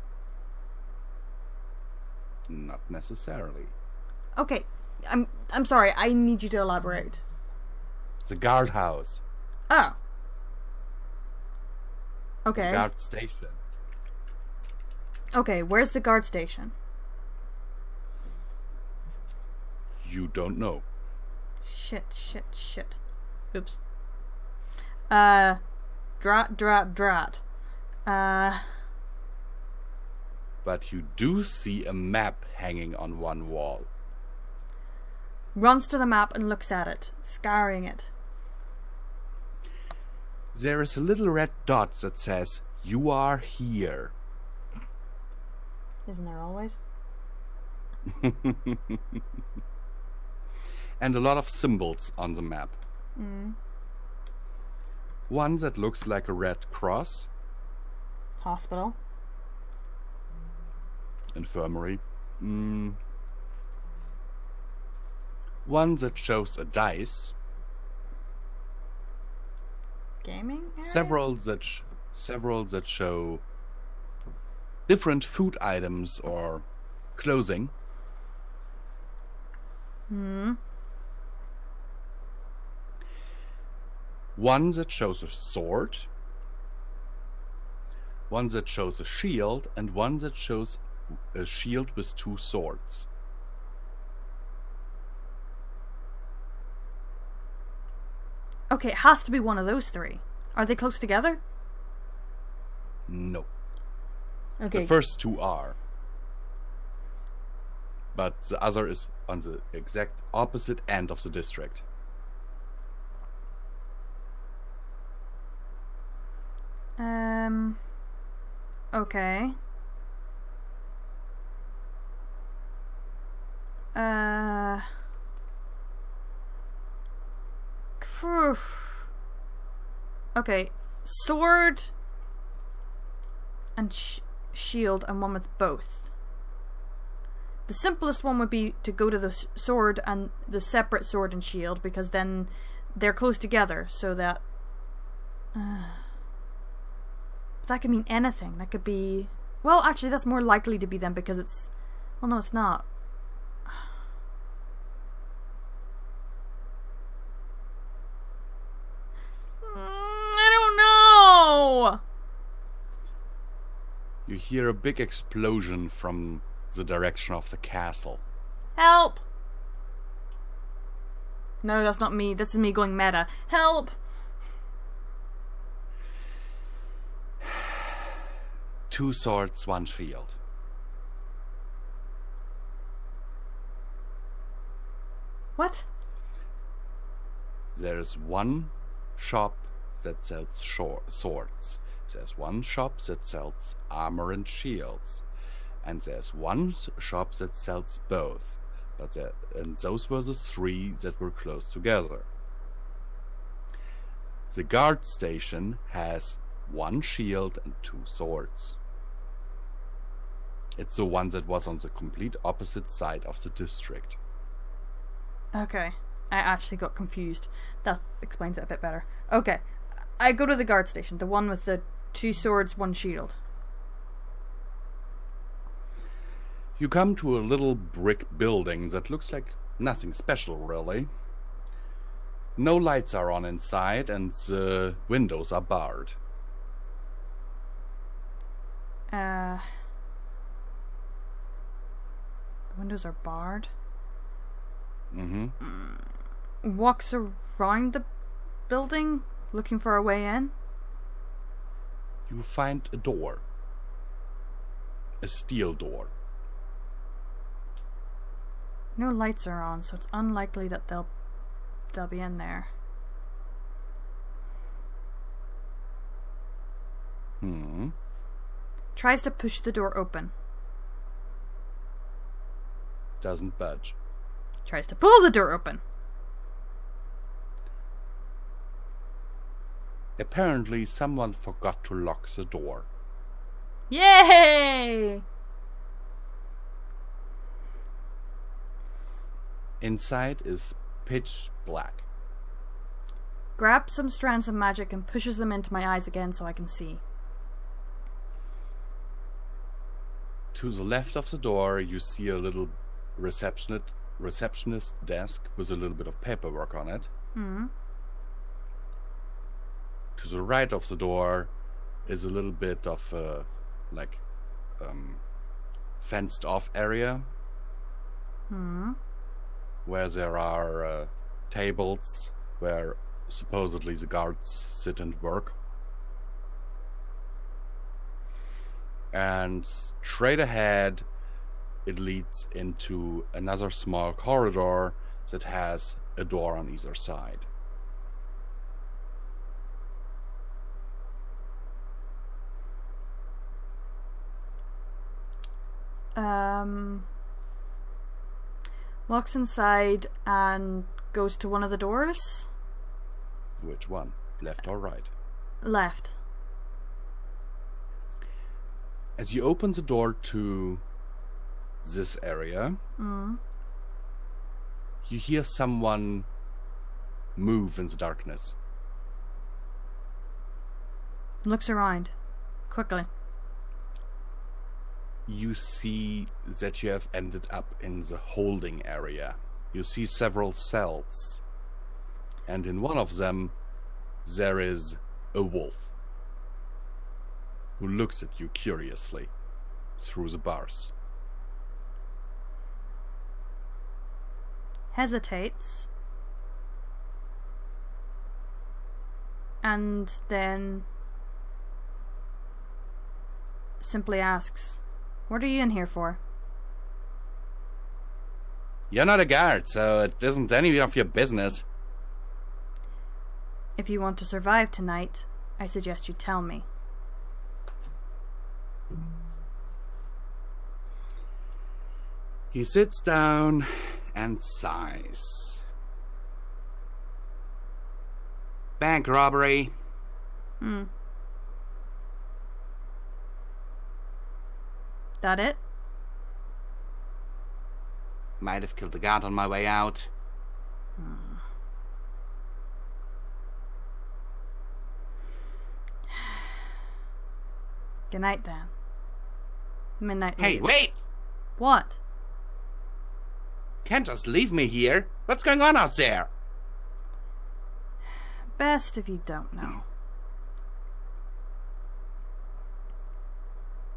Not necessarily. Okay, I'm sorry, I need you to elaborate. The guardhouse. Oh. Okay. The guard station. Okay, where's the guard station? You don't know. Shit. Oops. Drat. But you do see a map hanging on one wall. Runs to the map and looks at it, scouring it. There is a little red dot that says, "You are here." Isn't there always? And a lot of symbols on the map. One that looks like a red cross. Hospital. Infirmary. One that shows a dice. Gaming area? Several that show different food items or clothing. One that shows a sword, one that shows a shield, and one that shows a shield with two swords. Okay, it has to be one of those three. Are they close together? No. Okay. The first two are. But the other is on the exact opposite end of the district. Okay. Phew. Okay, sword and shield, and one with both. The simplest one would be to go to the sword and the separate sword and shield, because then they're close together, so that... that could mean anything. That could be... Well, actually, that's more likely to be them, because it's... Well, no, it's not. I don't know! You hear a big explosion from the direction of the castle. Help! No, that's not me. This is me going meta. Help! Two swords, one shield. What? There is one shop that sells swords. There's one shop that sells armor and shields. And there's one shop that sells both. And those were the three that were close together. The guard station has one shield and two swords. It's the one that was on the complete opposite side of the district. Okay. I actually got confused. That explains it a bit better. Okay. I go to the guard station, the one with the two swords, one shield. You come to a little brick building that looks like nothing special, really. No lights are on inside, and the windows are barred. The windows are barred? Walks around the building, looking for a way in? You find a door. A steel door. No lights are on, so it's unlikely that they'll be in there. Tries to push the door open. Doesn't budge. Tries to pull the door open. Apparently someone forgot to lock the door. Yay! Inside is pitch black. Grabs some strands of magic and pushes them into my eyes again so I can see. To the left of the door you see a little receptionist desk with a little bit of paperwork on it. To the right of the door is a little bit of a fenced off area where there are tables where supposedly the guards sit and work. And straight ahead it leads into another small corridor that has a door on either side. Walks inside and goes to one of the doors. Which one? Left or right? Left. As you open the door to this area, you hear someone move in the darkness. Looks around. Quickly. You see that you have ended up in the holding area. You see several cells. And in one of them, there is a wolf who looks at you curiously through the bars. Hesitates. And then simply asks, "What are you in here for?" You're not a guard, so it isn't any of your business. If you want to survive tonight, I suggest you tell me. He sits down and sighs. Bank robbery. That it? Might have killed the guard on my way out. Good night then. Midnight Hey, leaves. wait! What? Can't just leave me here. What's going on out there? Best if you don't know.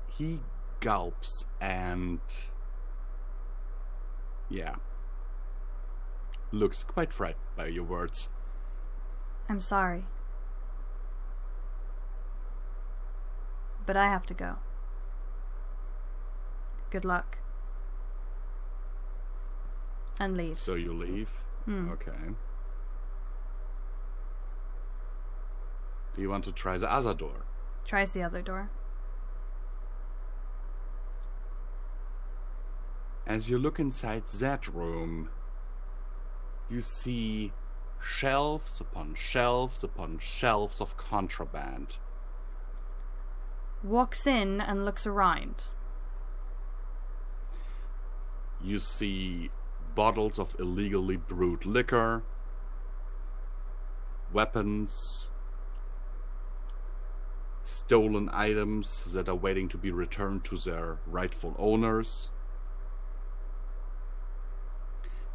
He gulps and... yeah. Looks quite frightened by your words. I'm sorry. But I have to go. Good luck. And leaves. So you leave? Okay. Do you want to try the other door? Tries the other door. As you look inside that room, you see shelves upon shelves upon shelves of contraband. Walks in and looks around. You see bottles of illegally brewed liquor, weapons, stolen items that are waiting to be returned to their rightful owners,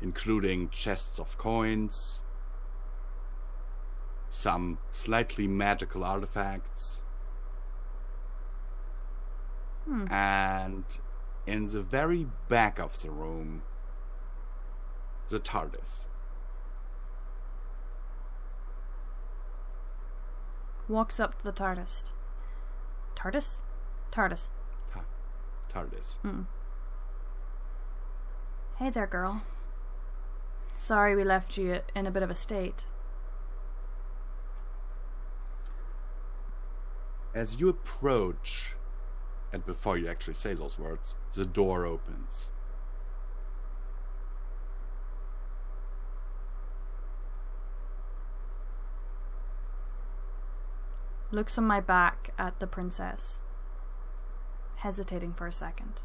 including chests of coins, some slightly magical artifacts, and in the very back of the room, the TARDIS. Walks up to the TARDIS. TARDIS? TARDIS. TARDIS. Hey there, girl. Sorry we left you in a bit of a state. As you approach, and before you actually say those words, the door opens. Looks on my back at the princess, hesitating for a second.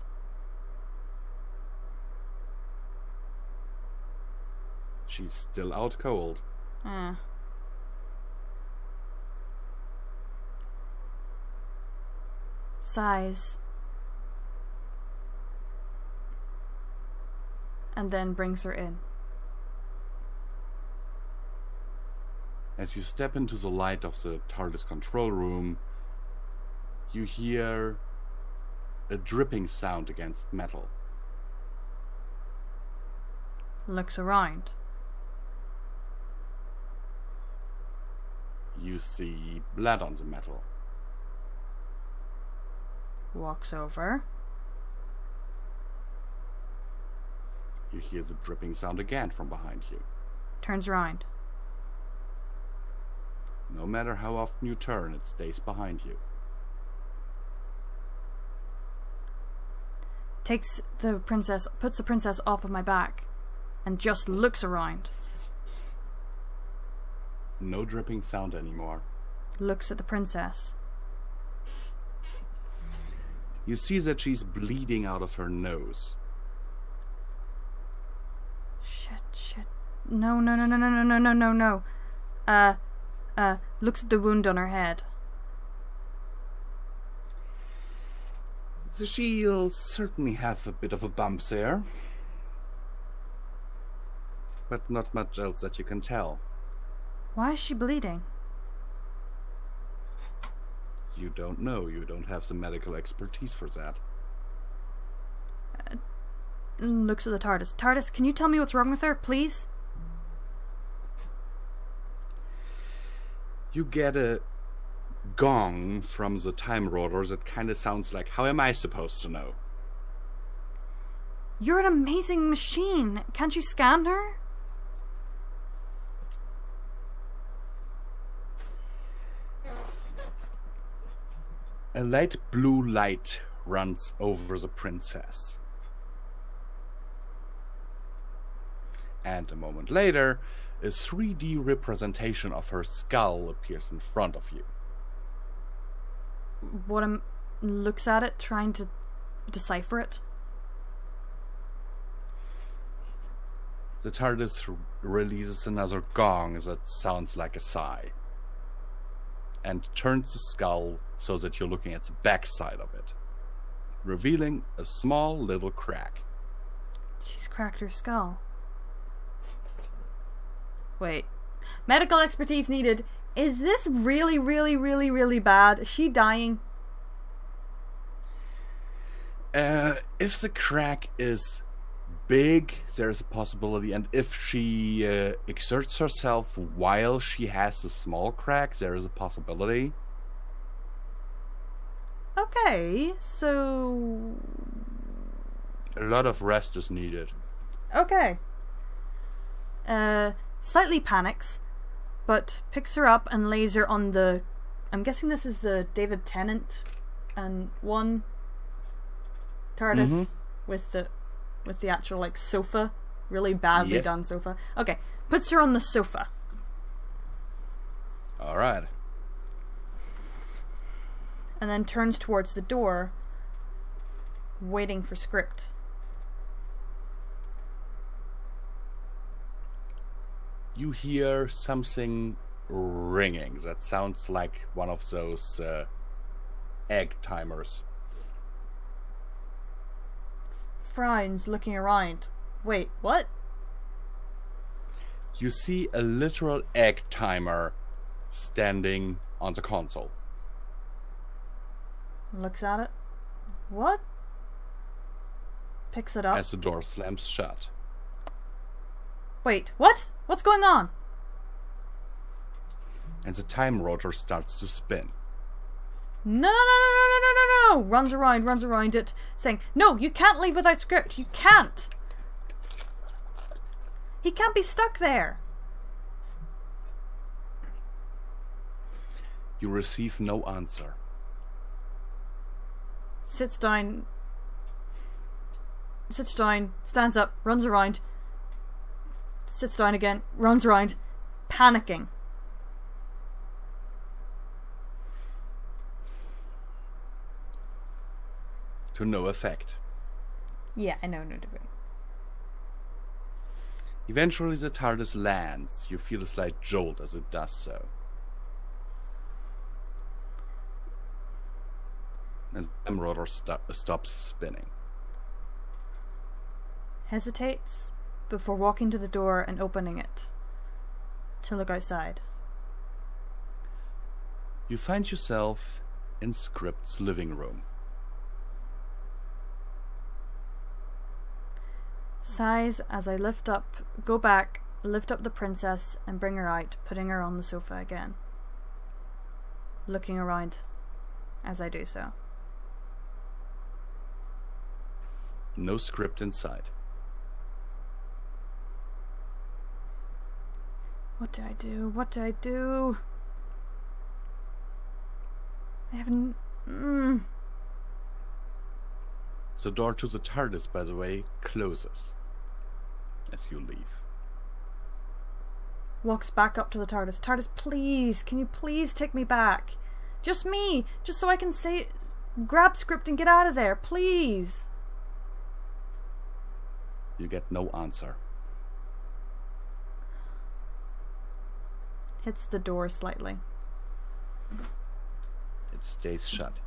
She's still out cold. Sighs. And then brings her in. As you step into the light of the TARDIS control room, you hear a dripping sound against metal. Looks around. You see blood on the metal. Walks over. You hear the dripping sound again from behind you. Turns around. No matter how often you turn, it stays behind you. Takes the princess, puts the princess off of my back, and just looks around. No dripping sound anymore. Looks at the princess. You see that she's bleeding out of her nose. Shit. No. Looks at the wound on her head. She'll certainly have a bit of a bump there. But not much else that you can tell. Why is she bleeding? You don't know. You don't have the medical expertise for that. Looks at the TARDIS. TARDIS, can you tell me what's wrong with her, please? You get a gong from the Time Rotors that kind of sounds like, how am I supposed to know? You're an amazing machine. Can't you scan her? A light blue light runs over the princess. And a moment later, a 3D representation of her skull appears in front of you. What looks at it, trying to decipher it. The TARDIS releases another gong that sounds like a sigh, and turns the skull so that you're looking at the backside of it, revealing a small little crack. She's cracked her skull. Wait. Medical expertise needed. Is this really, really, really, really bad? Is she dying? If the crack is big, there's a possibility, and if she exerts herself while she has a small crack, there is a possibility. Okay, so... A lot of rest is needed. Okay. Slightly panics, but picks her up and lays her on the... I'm guessing this is the David Tennant and one TARDIS with the actual, like, sofa. Really badly done sofa. Okay, puts her on the sofa. Alright. And then turns towards the door, waiting for script. You hear something ringing that sounds like one of those egg timers. Frowns, looking around. Wait, what? You see a literal egg timer standing on the console. Looks at it. What? Picks it up. As the door slams shut. Wait, what? What's going on? And the time rotor starts to spin. No, no, no, no, no, no, no, no! Runs around it, saying, no, you can't leave without script. You can't. He can't be stuck there. You receive no answer. Sits down, stands up, runs around, sits down again, runs around, panicking. To no effect. Yeah, I know, no degree. Eventually the TARDIS lands. You feel a slight jolt as it does so. And the time rotor stops spinning. Hesitates before walking to the door and opening it to look outside. You find yourself in Script's living room. Sighs as I go back, lift up the princess and bring her out, putting her on the sofa again. Looking around as I do so. No Script in sight. What do I do? What do I do? I haven't... The door to the TARDIS, by the way, closes as you leave. Walks back up to the TARDIS. TARDIS, please, can you please take me back? Just me, just so I can say, grab script and get out of there, please. You get no answer. Hits the door slightly. It stays shut.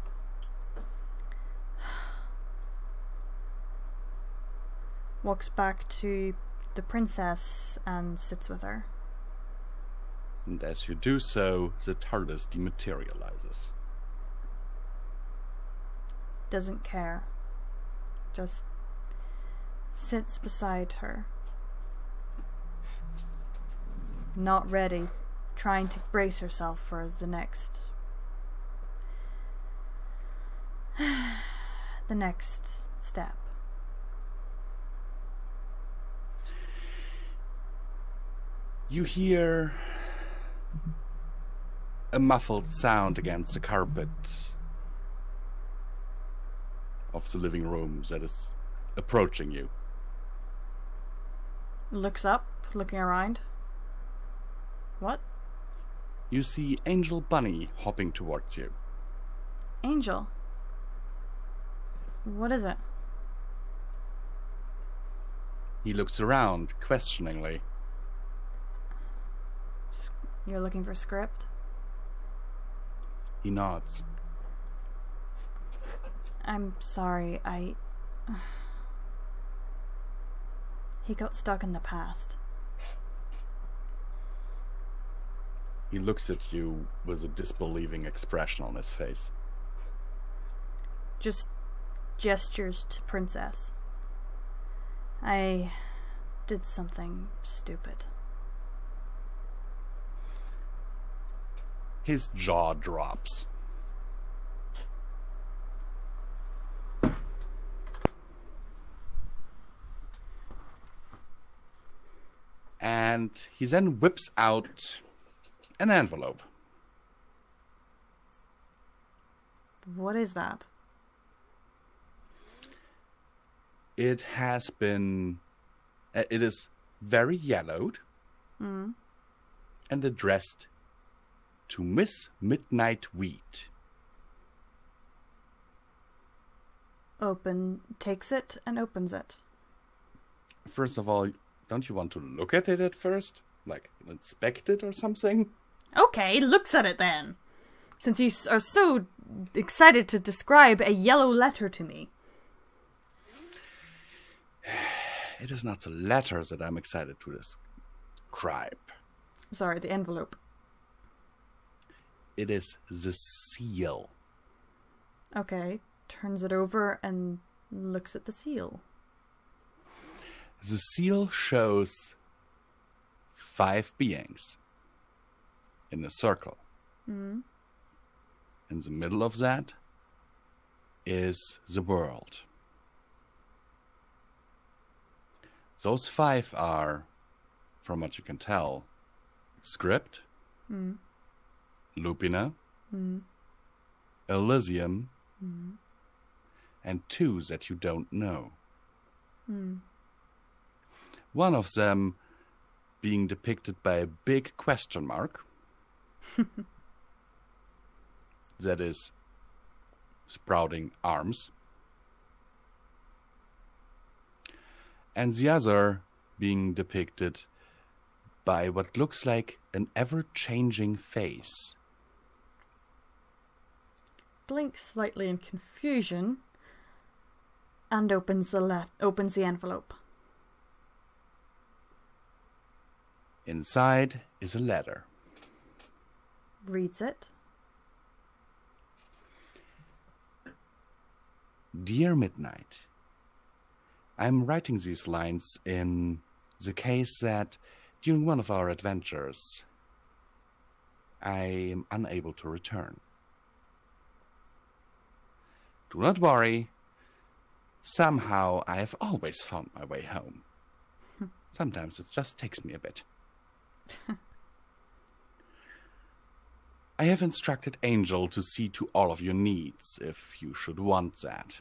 Walks back to the princess and sits with her. And as you do so, the TARDIS dematerializes. doesn't care. Just sits beside her. Not ready, trying to brace herself for the next step. You hear a muffled sound against the carpet of the living room that is approaching you. Looks up, looking around. What? You see Angel Bunny hopping towards you. Angel? What is it? He looks around questioningly. You're looking for script? He nods. I'm sorry, He got stuck in the past. He looks at you with a disbelieving expression on his face. Just gestures to Princess. I did something stupid. His jaw drops. And he then whips out an envelope. What is that? It has been... it is very yellowed and addressed to Miss Midnight Wheat. Takes it and opens it. First of all, don't you want to look at it at first? Like, inspect it or something? Okay, looks at it then. Since you are so excited to describe a yellow letter to me. It is not the letter that I'm excited to describe. Sorry, the envelope. It is the seal. Okay, turns it over and looks at the seal. The seal shows 5 beings in a circle. In the middle of that is the world. Those 5 are, from what you can tell, Script, Lupina, Elysium, and 2 that you don't know. One of them being depicted by a big question mark. That is sprouting arms. And the other being depicted by what looks like an ever-changing face. Blinks slightly in confusion and opens the envelope. Inside is a letter. Reads it. Dear Midnight, I'm writing these lines in the case that during one of our adventures, I am unable to return. Do not worry. Somehow I have always found my way home. Sometimes it just takes me a bit. I have instructed Angel to see to all of your needs, if you should want that.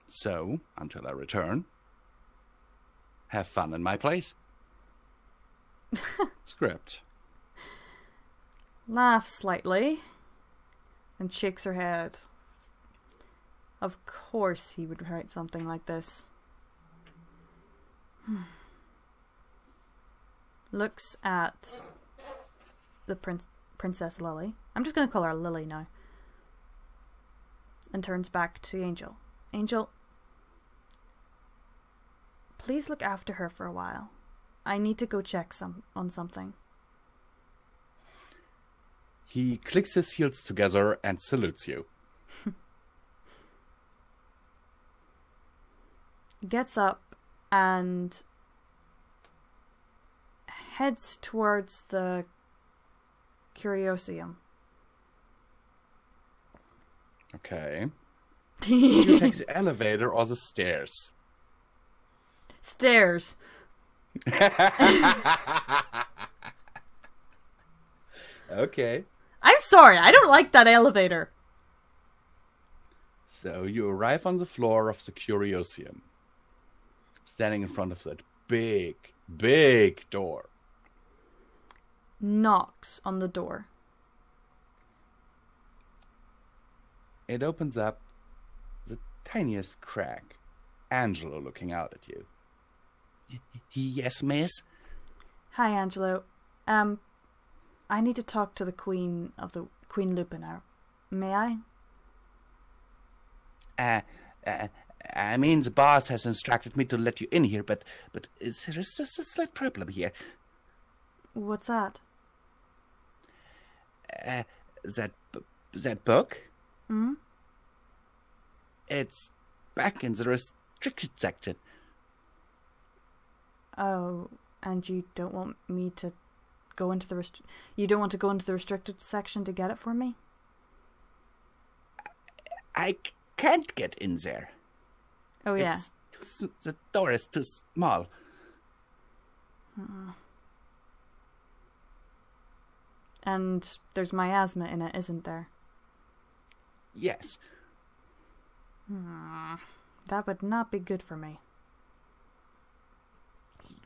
So, until I return, have fun in my place. Script. Laughs slightly and shakes her head. Of course he would write something like this. Looks at the Princess Lily. I'm just going to call her Lily now. And turns back to Angel. Angel, please look after her for a while. I need to go check on something. He clicks his heels together and salutes you. Gets up and heads towards the Curiosium. Okay. You take the elevator or the stairs? Stairs. Okay. I'm sorry, I don't like that elevator. So you arrive on the floor of the Curiosium, standing in front of that big, big door. Knocks on the door. It opens up the tiniest crack. Angelo looking out at you. Yes, miss? Hi, Angelo. I need to talk to the Queen Lupin now. May I? I mean, the boss has instructed me to let you in here, but there's just a slight problem here. What's that? That book? Hmm? It's back in the restricted section. Oh, and you don't want me to go into the you don't want to go into the restricted section to get it for me? I can't get in there. Oh, yeah. The door is too small. And there's miasma in it, isn't there? Yes. That would not be good for me.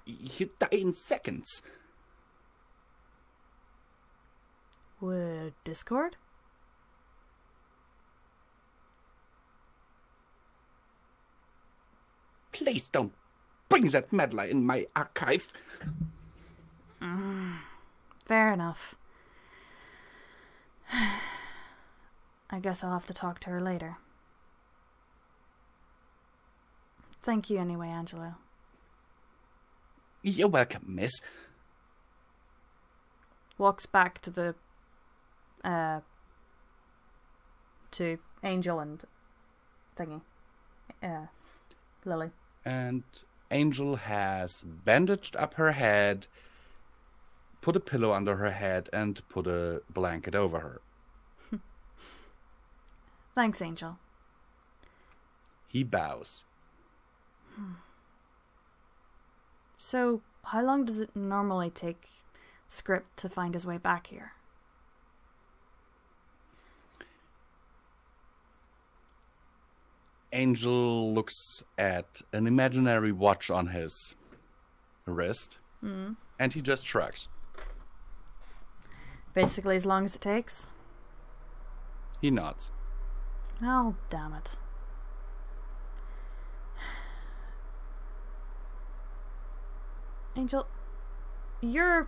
You die in seconds. Would Discord? Please don't bring that meddler in my archive. Fair enough. I guess I'll have to talk to her later. Thank you anyway, Angelo. You're welcome, miss. Walks back to the to Angel and thingy. Lily. And Angel has bandaged up her head, put a pillow under her head, and put a blanket over her. Thanks, Angel. He bows. So, how long does it normally take Script to find his way back here? Angel looks at an imaginary watch on his wrist, and he just shrugs. Basically as long as it takes? He nods. Oh, damn it. Angel, you're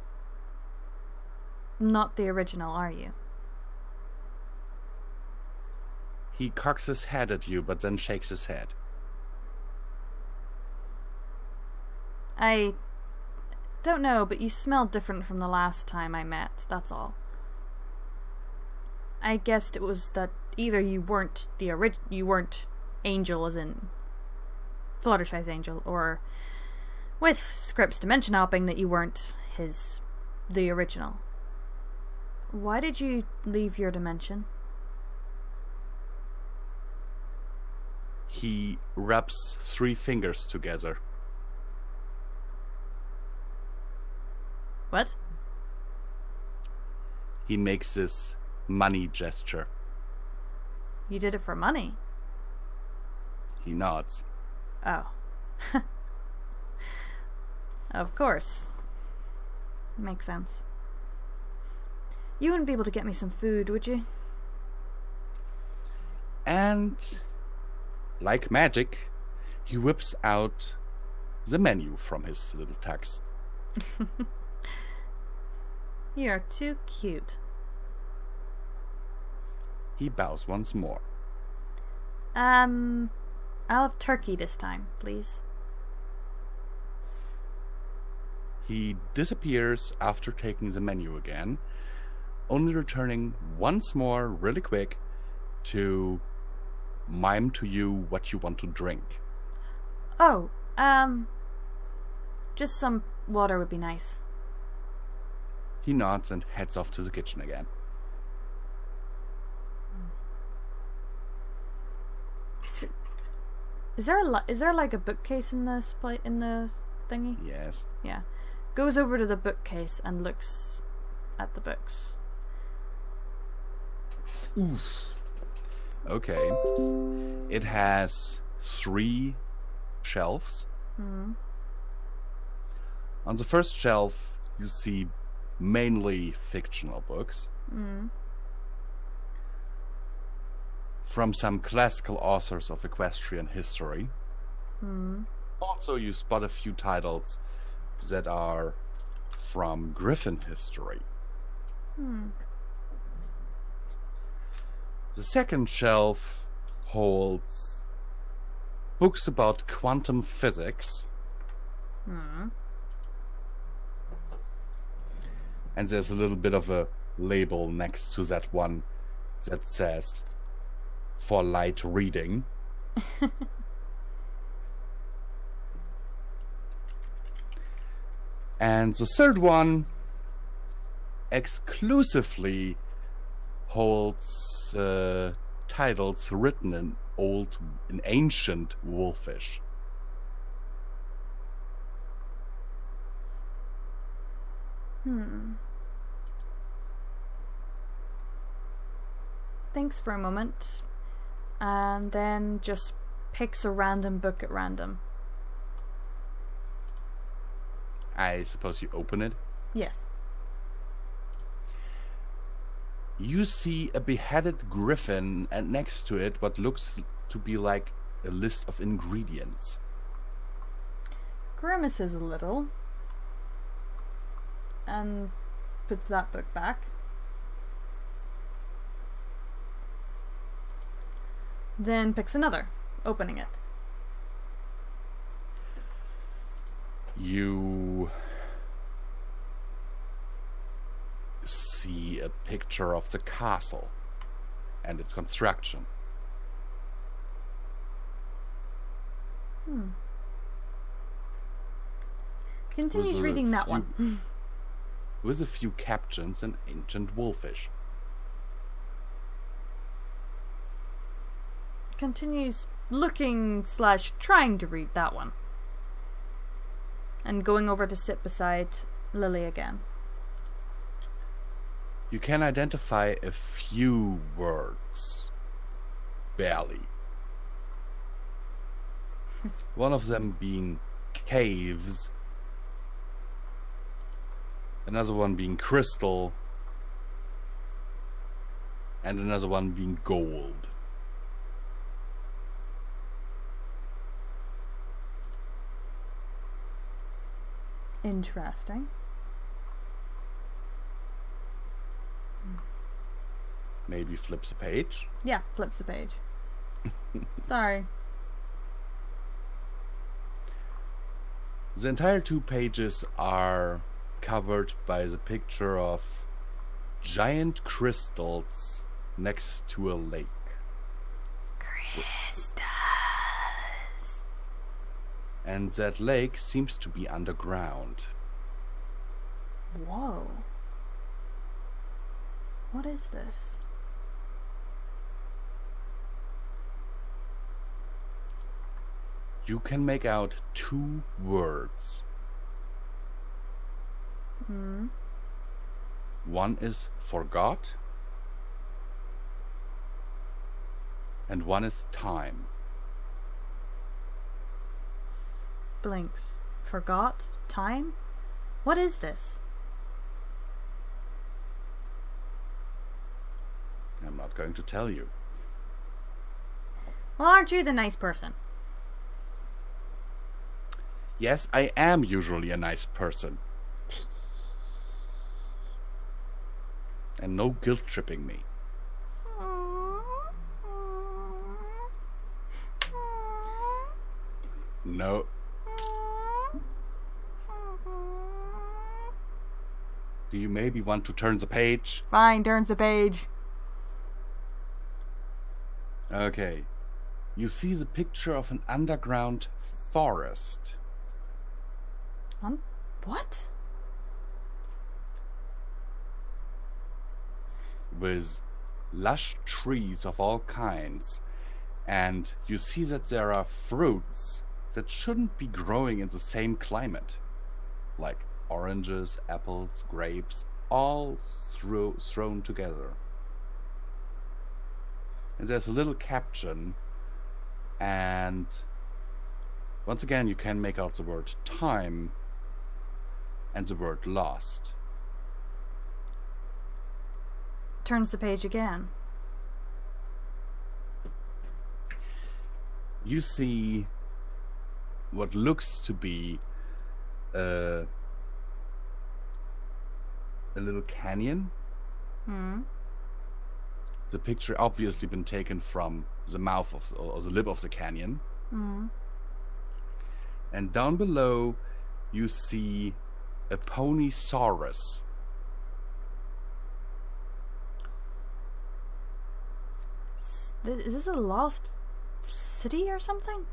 not the original, are you? He cocks his head at you, but then shakes his head. I don't know, but you smell different from the last time I met, that's all. I guessed it was that either you weren't you weren't Angel as in Fluttershy's Angel, or with Script's dimension hopping that you weren't the original. Why did you leave your dimension? He rubs 3 fingers together. What? He makes this money gesture. You did it for money? He nods. Oh. Of course. Makes sense. You wouldn't be able to get me some food, would you? And, like magic, he whips out the menu from his little tux. You're too cute. He bows once more. I'll have turkey this time, please. He disappears after taking the menu again, only returning once more really quick to mime to you what you want to drink. Oh, just some water would be nice. He nods and heads off to the kitchen again. Is there like a bookcase in the thingy? Yes. Yeah. Goes over to the bookcase and looks at the books. Oof. Okay. It has 3 shelves. Hmm. On the first shelf, you see mainly fictional books. Hmm. From some classical authors of equestrian history. Hmm. Also, you spot a few titles that are from Griffin history. Hmm. The second shelf holds books about quantum physics. Hmm. And there's a little bit of a label next to that one that says for light reading. And the third one exclusively holds titles written in ancient Wolfish. Thinks for a moment, and then just picks a random book at random. I suppose you open it. Yes. You see a beheaded griffin, and next to it what looks to be like a list of ingredients. Grimaces a little and puts that book back. Then picks another, opening it. You see a picture of the castle and its construction. Continues With a reading that few- one. With a few captions in ancient Wolfish. Continues looking / trying to read that one. And going over to sit beside Lily again. You can identify a few words. Barely. One of them being caves. Another one being crystal. And another one being gold. Interesting. Maybe flips a page. Yeah, flips the page. Sorry. The entire 2 pages are covered by the picture of giant crystals next to a lake. Crystals. And that lake seems to be underground. Whoa. What is this? You can make out 2 words. One is forgot, and one is time. Blinks. Forgot? Time? What is this? I'm not going to tell you. Well, aren't you the nice person? Yes, I am usually a nice person. And no guilt tripping me. No. Do you maybe want to turn the page? Fine, turns the page. Okay. you see the picture of an underground forest. What? With lush trees of all kinds. And you see that there are fruits that shouldn't be growing in the same climate. Like oranges, apples, grapes, all thrown together. And there's a little caption, and once again you can make out the word time and the word lost. Turns the page again. You see what looks to be a little canyon. The picture obviously been taken from the mouth of or the lip of the canyon. And down below you see a ponysaurus. Is this a lost city or something?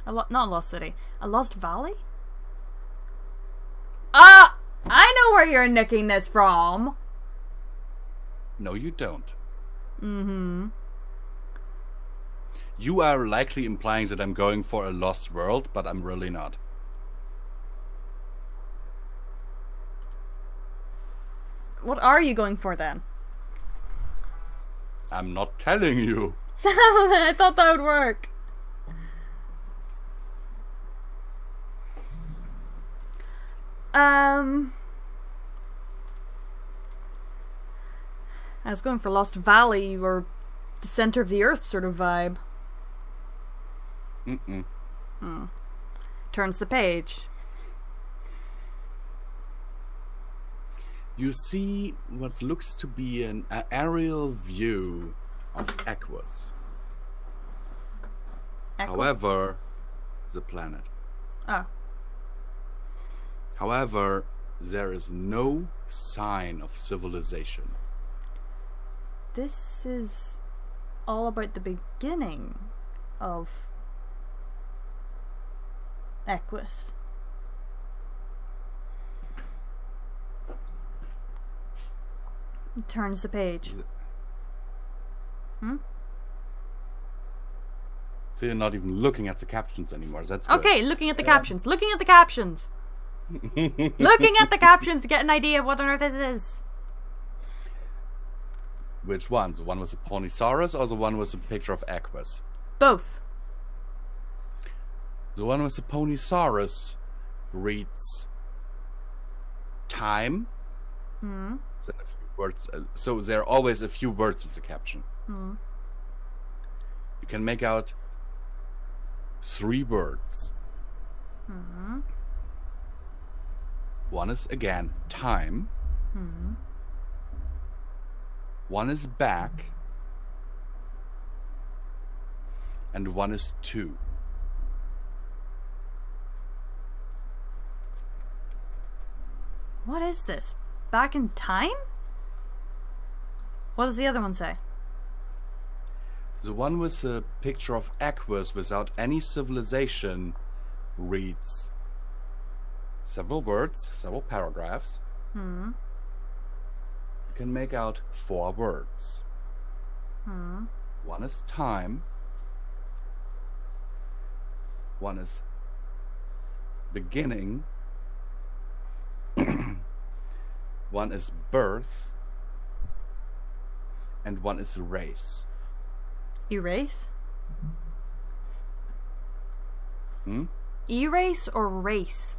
Not a lost city. A lost valley? Ah! I know where you're nicking this from! No, you don't. You are likely implying that I'm going for a lost world, but I'm really not. What are you going for then? I'm not telling you. I thought that would work. I was going for Lost Valley or the center of the earth sort of vibe. Turns the page. You see what looks to be an aerial view of Equus. However, the planet. Oh. However, there is no sign of civilization. This is all about the beginning of Equus. Turns the page. So you're not even looking at the captions anymore. That's good. Okay, looking at the captions. Looking at the captions. Looking at the captions to get an idea of what on earth this is. Which one? The one with the Ponysaurus or the one with the picture of Equus? Both. The one with the Ponysaurus reads time. Then a few words. So there are always a few words in the caption. You can make out 3 words. One is again time. One is back. And one is to. What is this? Back in time? What does the other one say? The one with the picture of Equus without any civilization reads several words, several paragraphs. You can make out 4 words. One is time. One is beginning. One is birth. And one is race. Erase? Erase or race?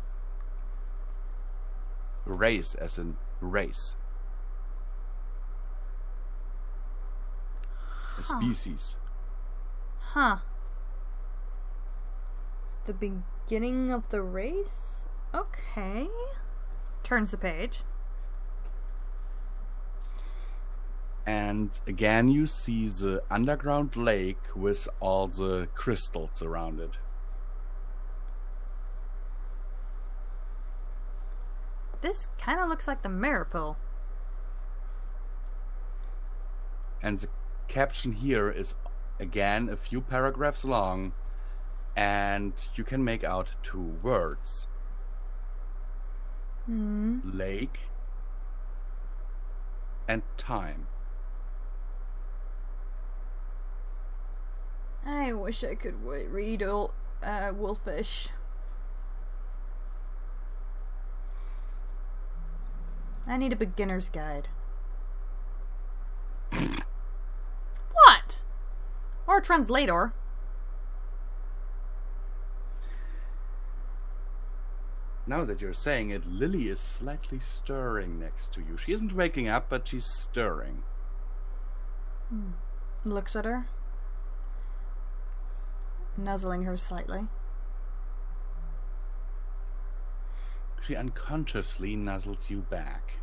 Race as in race. A species. The beginning of the race? Okay. Turns the page. And again you see the underground lake with all the crystals around it. This kind of looks like the mirror pool. And the caption here is again a few paragraphs long, and you can make out 2 words. Lake and time. I wish I could read Wolfish. I need a beginner's guide. What? Or a translator. Now that you're saying it, Lily is slightly stirring next to you. She isn't waking up, but she's stirring. Looks at her. Nuzzling her slightly. She unconsciously nuzzles you back.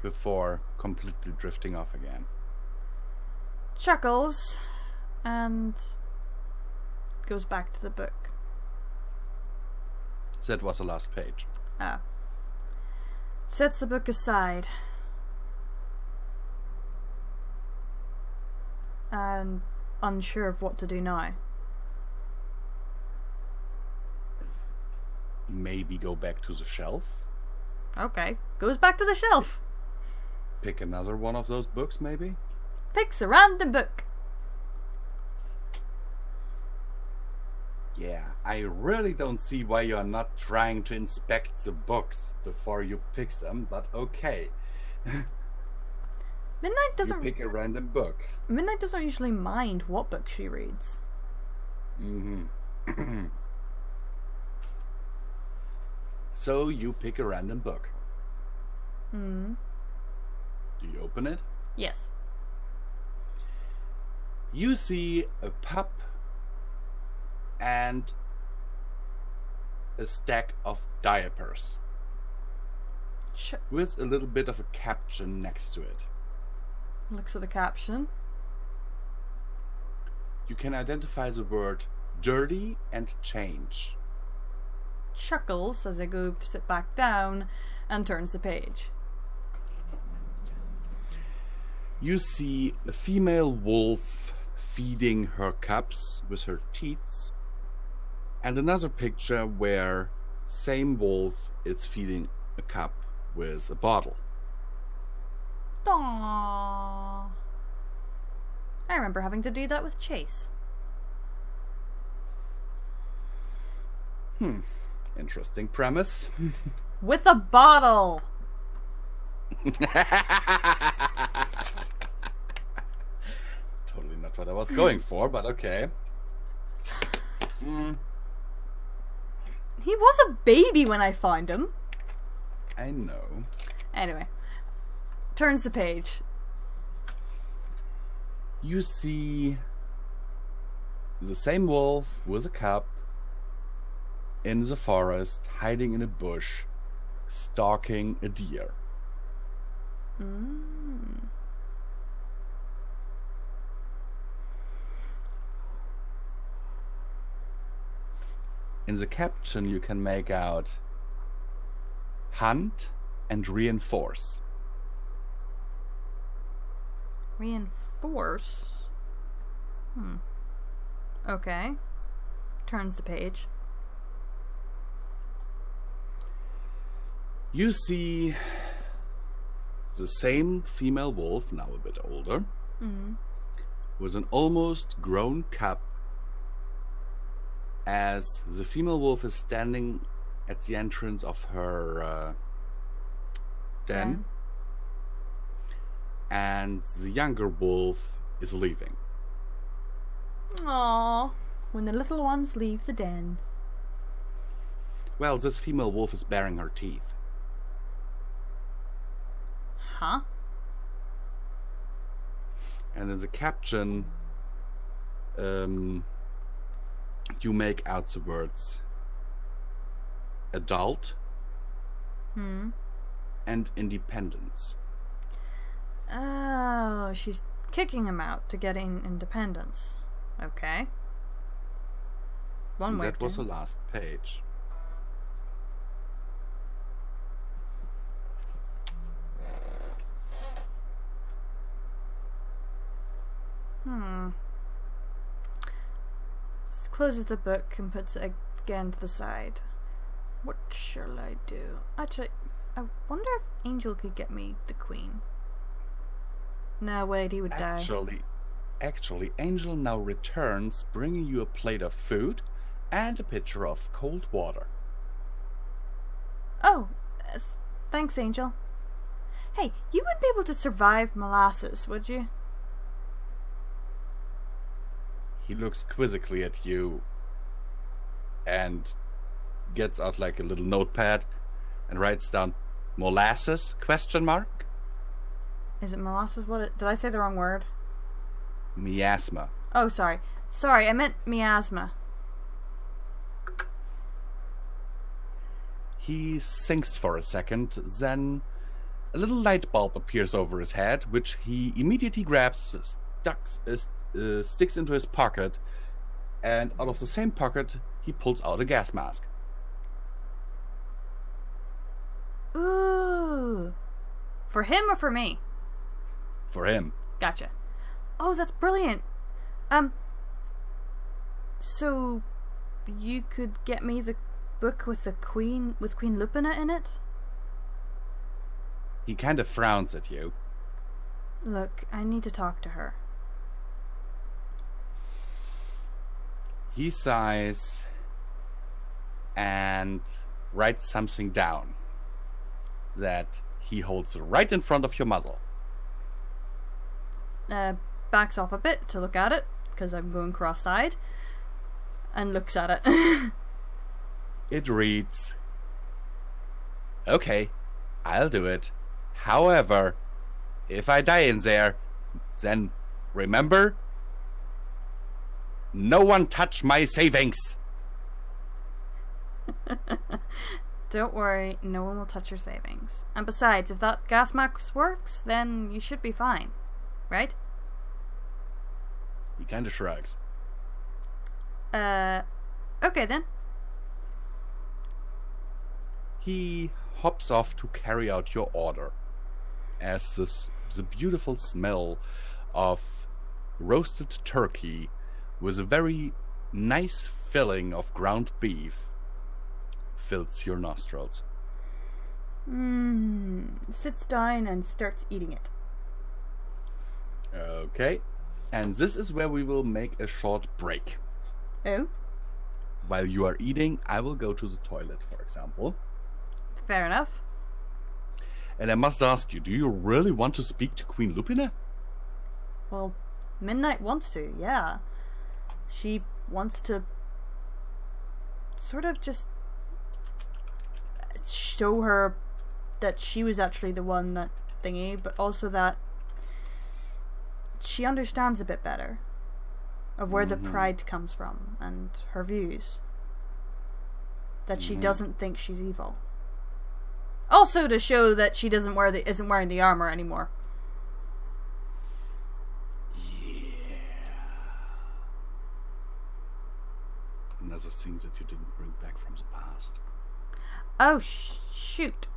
Before completely drifting off again. Chuckles and goes back to the book. That was the last page. Sets the book aside. And unsure of what to do now. Maybe go back to the shelf. Okay, goes back to the shelf. Pick another one of those books, maybe? Picks a random book. Yeah, I really don't see why you're not trying to inspect the books before you pick them, but okay. Midnight doesn't. You pick a random book. Midnight doesn't usually mind what book she reads. So you pick a random book. Do you open it? Yes. You see a pup and a stack of diapers with a little bit of a caption next to it. Looks at the caption. You can identify the word dirty and change. Chuckles as I go to sit back down and turns the page. You see a female wolf feeding her cubs with her teats, and another picture where same wolf is feeding a cub with a bottle. Aww. I remember having to do that with Chase. Interesting premise. With a bottle! Totally not what I was going for, but okay. He was a baby when I found him. I know. Anyway. Turns the page. You see the same wolf with a cub in the forest, hiding in a bush, stalking a deer. In the caption you can make out hunt and reinforce. Reinforce? Okay. Turns the page. You see the same female wolf, now a bit older, with an almost grown cub, as the female wolf is standing at the entrance of her den, and the younger wolf is leaving. Aww. When the little ones leave the den. Well, this female wolf is baring her teeth. Huh? And in the caption, you make out the words adult and independence. Oh, she's kicking him out to getting independence. Okay. One way. That was the last page. closes the book and puts it again to the side. What shall I do? Actually, I wonder if Angel could get me the Queen. No, wait, he would die. Actually, Angel now returns, bringing you a plate of food and a pitcher of cold water. Oh, thanks, Angel. Hey, you wouldn't be able to survive molasses, would you? He looks quizzically at you and gets out like a little notepad and writes down molasses ? Is it molasses? Did I say the wrong word? Miasma. Oh, sorry. Sorry, I meant miasma. He sinks for a second, then a little light bulb appears over his head, which he immediately grabs, sticks into his pocket, and out of the same pocket he pulls out a gas mask. Ooh. For him or for me? For him. Gotcha. Oh, that's brilliant. So you could get me the book with Queen Lupina in it? He kind of frowns at you. Look, I need to talk to her. He sighs and writes something down that he holds right in front of your muzzle. Backs off a bit to look at it, because I'm going cross-eyed, and looks at it. It reads, "Okay, I'll do it. However, if I die in there, then remember, no one touch my savings." Don't worry, no one will touch your savings. And besides, if that gas mask works, then you should be fine. Right? He kind of shrugs. Okay then. He hops off to carry out your order, as the beautiful smell of roasted turkey with a very nice filling of ground beef fills your nostrils. Sits down and starts eating it. Okay, and this is where we will make a short break. Oh? While you are eating, I will go to the toilet, for example. Fair enough. And I must ask you, do you really want to speak to Queen Lupina? Well, Midnight wants to, yeah. She wants to sort of just show her that she was actually the one that thingy, but also that she understands a bit better of where the pride comes from and her views. That she doesn't think she's evil. Also to show that she isn't wearing the armor anymore. Yeah. And those are things that you didn't bring back from the past. Oh, shoot.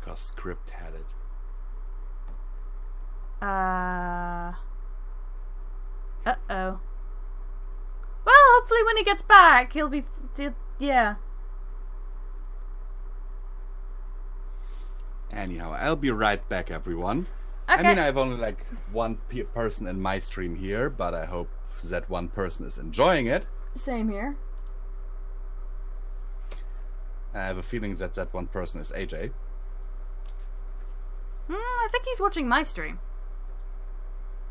Because Script had it. Uh-oh. Well, hopefully when he gets back, yeah. Anyhow, I'll be right back, everyone. Okay. I mean, I have only like one person in my stream here, but I hope that one person is enjoying it. Same here. I have a feeling that one person is AJ. I think he's watching my stream.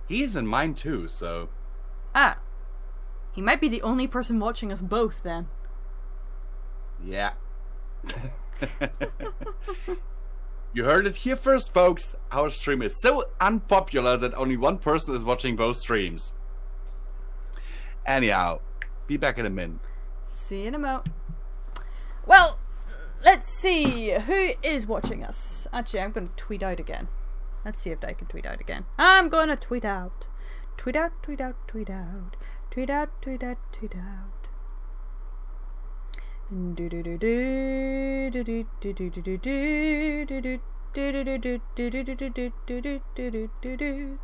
He is in mine too, so... Ah. He might be the only person watching us both, then. Yeah. You heard it here first, folks. Our stream is so unpopular that only one person is watching both streams. Anyhow, be back in a minute. See you in a mo. Well, let's see. Who is watching us? Actually, I'm going to tweet out again. Let's see if I can tweet out again. I'm going to tweet out. Tweet out, tweet out, tweet out. Tweet out, tweet out, tweet out. Do do do do do do do do do do do do do do do do.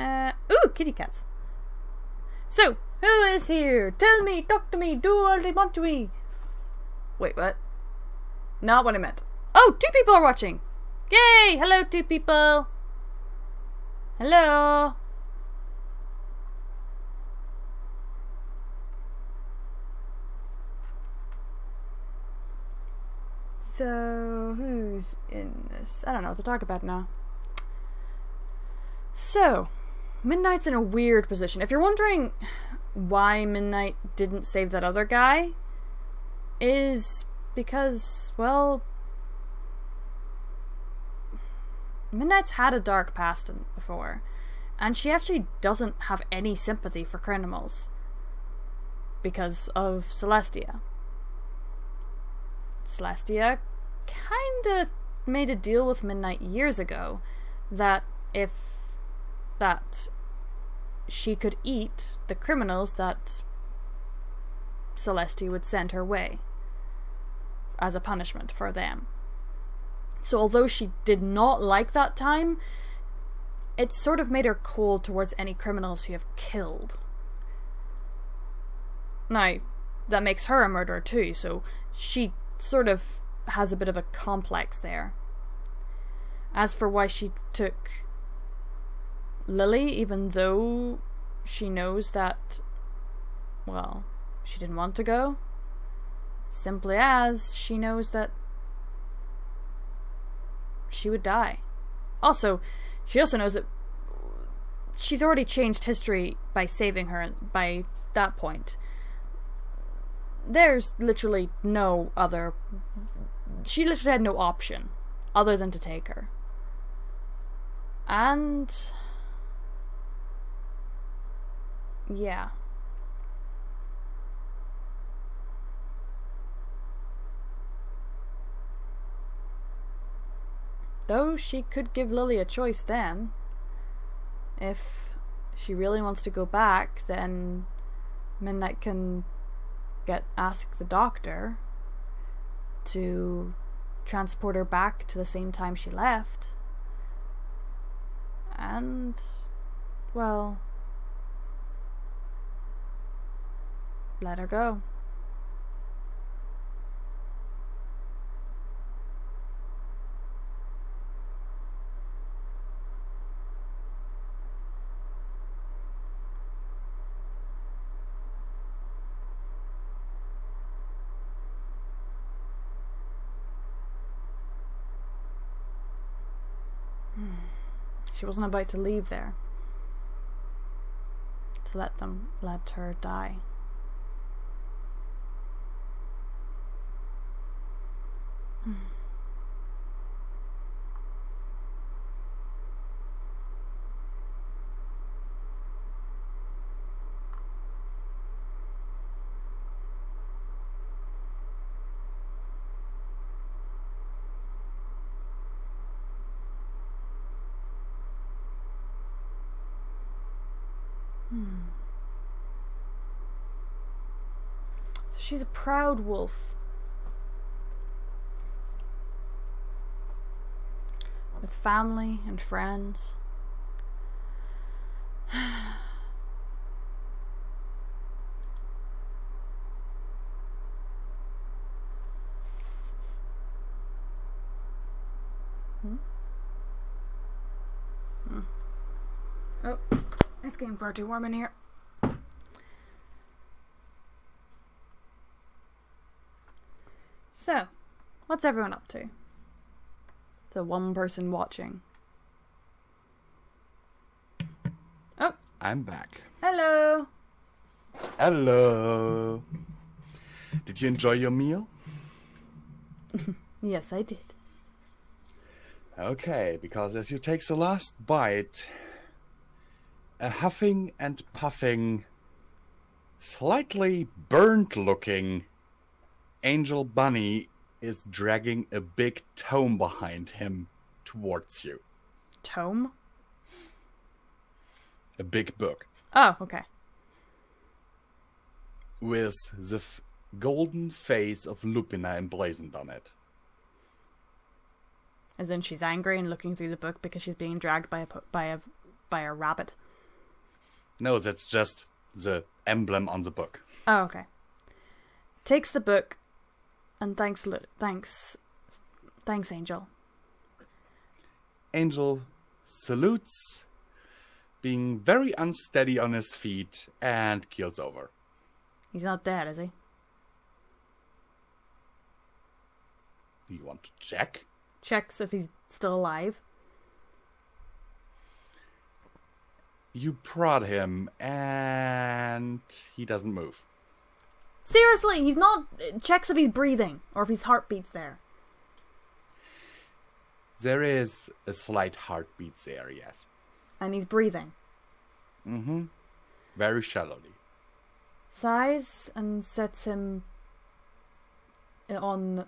Ooh, kitty cats. So, who is here? Tell me, talk to me, do all they want to me. Wait, what? Not what I meant. Oh, 2 people are watching. Yay! Hello, 2 people. Hello. So, who's in this? I don't know what to talk about now. So, Midnight's in a weird position. If you're wondering why Midnight didn't save that other guy, is because, well, Midnight's had a dark past before, and she actually doesn't have any sympathy for criminals because of Celestia. Celestia kinda made a deal with Midnight years ago that she could eat the criminals that Celestia would send her way as a punishment for them. So although she did not like that time, it sort of made her cold towards any criminals who have killed. Now, that makes her a murderer too, so she sort of has a bit of a complex there. As for why she took Lily, even though she knows that, well, she didn't want to go, simply as she knows that she would die. Also, she also knows that she's already changed history by saving her by that point. There's literally no other... She literally had no option other than to take her. And... yeah. Though she could give Lily a choice then. If she really wants to go back, then Midnight can ask the doctor to transport her back to the same time she left. And, well, let her go. She wasn't about to leave there to let her die. So she's a proud wolf. With family and friends. Oh, it's getting far too warm in here. So, what's everyone up to? The one person watching. Oh. I'm back. Hello. Hello. Did you enjoy your meal? Yes, I did. Okay, because as you take the last bite, a huffing and puffing, slightly burnt-looking Angel Bunny is dragging a big tome behind him towards you. Tome? A big book. Oh, okay. With the golden face of Lupina emblazoned on it. As in she's angry and looking through the book because she's being dragged by a rabbit. No, that's just the emblem on the book. Oh, okay. Takes the book and thanks, Angel. Angel salutes, being very unsteady on his feet, and keels over. He's not dead, is he? You want to check? Checks if he's still alive. You prod him, and he doesn't move. Seriously, he's not... Checks if he's breathing, or if his heartbeat's there. There is a slight heartbeat there, yes. And he's breathing. Mm-hmm. Very shallowly. Sighs and sets him on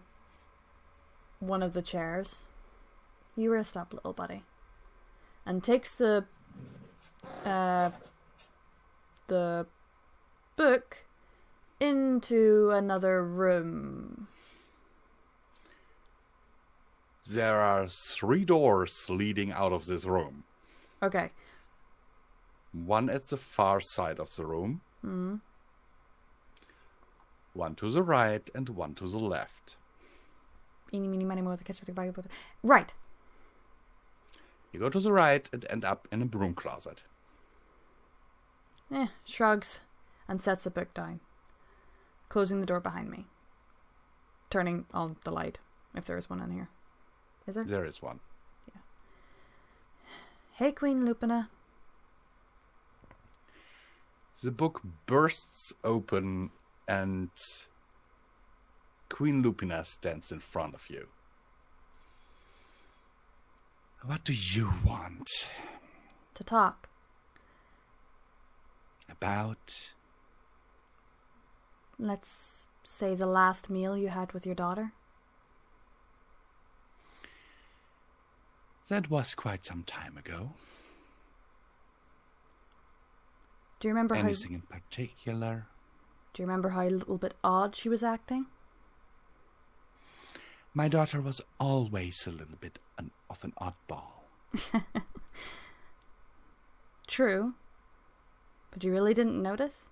one of the chairs. You rest up, little buddy. And takes the book into another room. There are 3 doors leading out of this room. Okay. One at the far side of the room. Mm. One to the right and one to the left. Eeny, meeny, miny, moe, the catch of the bag. Right. You go to the right and end up in a broom closet. Shrugs and sets the book down, closing the door behind me. Turning on the light, if there is one in here. Is there? There is one. Yeah. Hey, Queen Lupina. The book bursts open and Queen Lupina stands in front of you. What do you want? To talk. About? Let's say the last meal you had with your daughter. That was quite some time ago. Do you remember Anything in particular? Do you remember how a little bit odd she was acting? My daughter was always a little bit of an oddball. True. But you really didn't notice?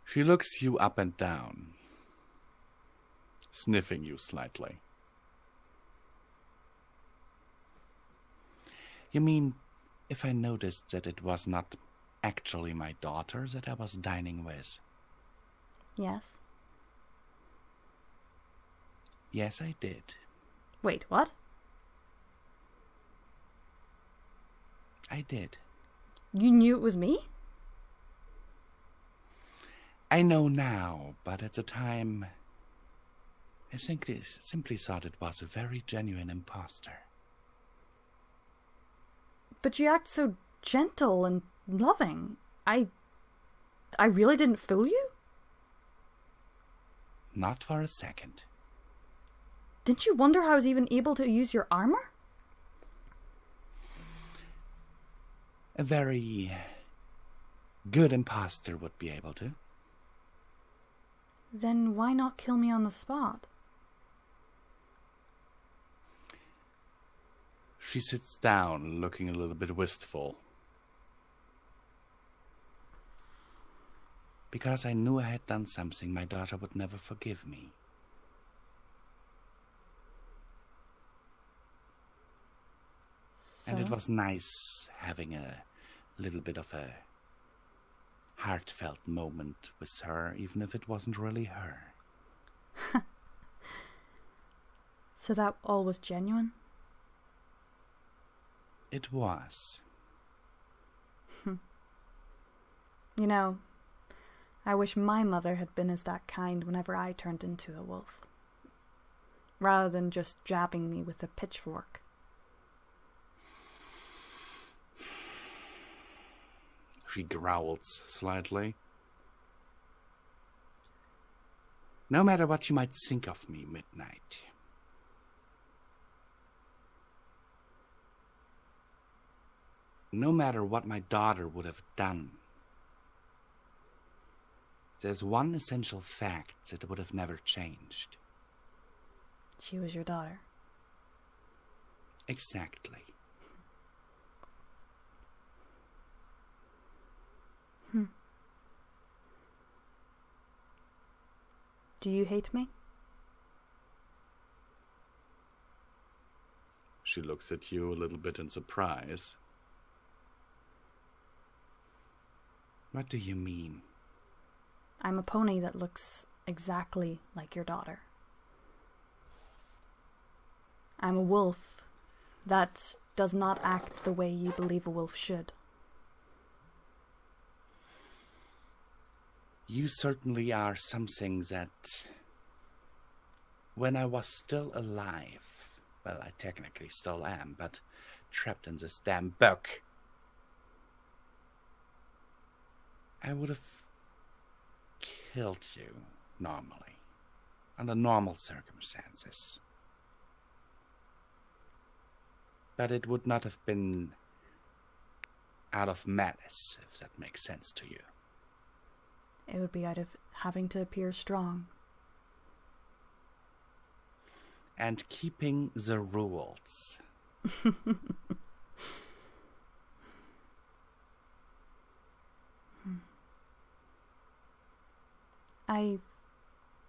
She looks you up and down, sniffing you slightly. You mean, if I noticed that it was not actually my daughter that I was dining with? Yes. Yes, I did. Wait, what? I did. You knew it was me? I know now, but at the time, I simply thought it was a very genuine imposter. But you act so gentle and loving. I really didn't fool you? Not for a second. Didn't you wonder how I was even able to use your armor? A very good imposter would be able to. Then why not kill me on the spot? She sits down, looking a little bit wistful. Because I knew I had done something my daughter would never forgive me. So? And it was nice having a little bit of a heartfelt moment with her, even if it wasn't really her. So that all was genuine? It was. You know, I wish my mother had been as that kind whenever I turned into a wolf. Rather than just jabbing me with a pitchfork. She growls slightly. No matter what you might think of me, Midnight, no matter what my daughter would have done, there's one essential fact that would have never changed. She was your daughter. Exactly. Do you hate me? She looks at you a little bit in surprise. What do you mean? I'm a pony that looks exactly like your daughter. I'm a wolf that does not act the way you believe a wolf should. You certainly are something that, when I was still alive, well, I technically still am, but trapped in this damn book, I would have killed you normally, under normal circumstances. But it would not have been out of malice, if that makes sense to you. It would be out of having to appear strong. And keeping the rules.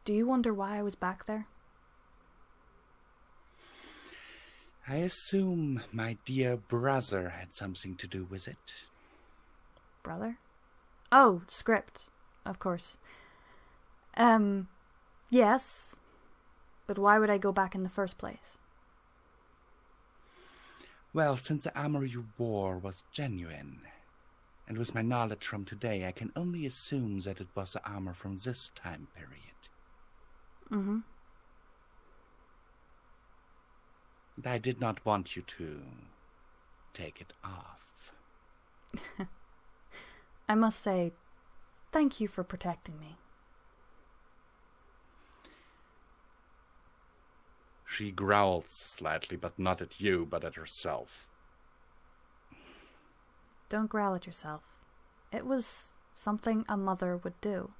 Do you wonder why I was back there? I assume my dear brother had something to do with it. Brother? Oh, script. Of course. Yes. But why would I go back in the first place? Well, since the armor you wore was genuine, and with my knowledge from today, I can only assume that it was the armor from this time period. Mm-hmm. And I did not want you to take it off. I must say, thank you for protecting me. She growls slightly, but not at you, but at herself. Don't growl at yourself. It was something a mother would do,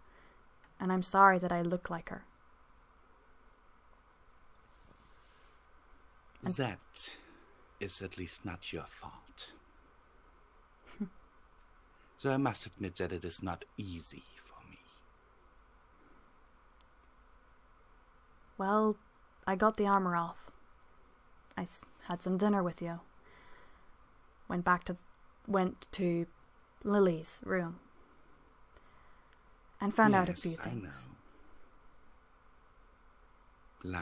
and I'm sorry that I look like her. That is at least not your fault. So I must admit that it is not easy for me. Well, I got the armor off. I had some dinner with you. Went to Lily's room. And found out a few things. I know.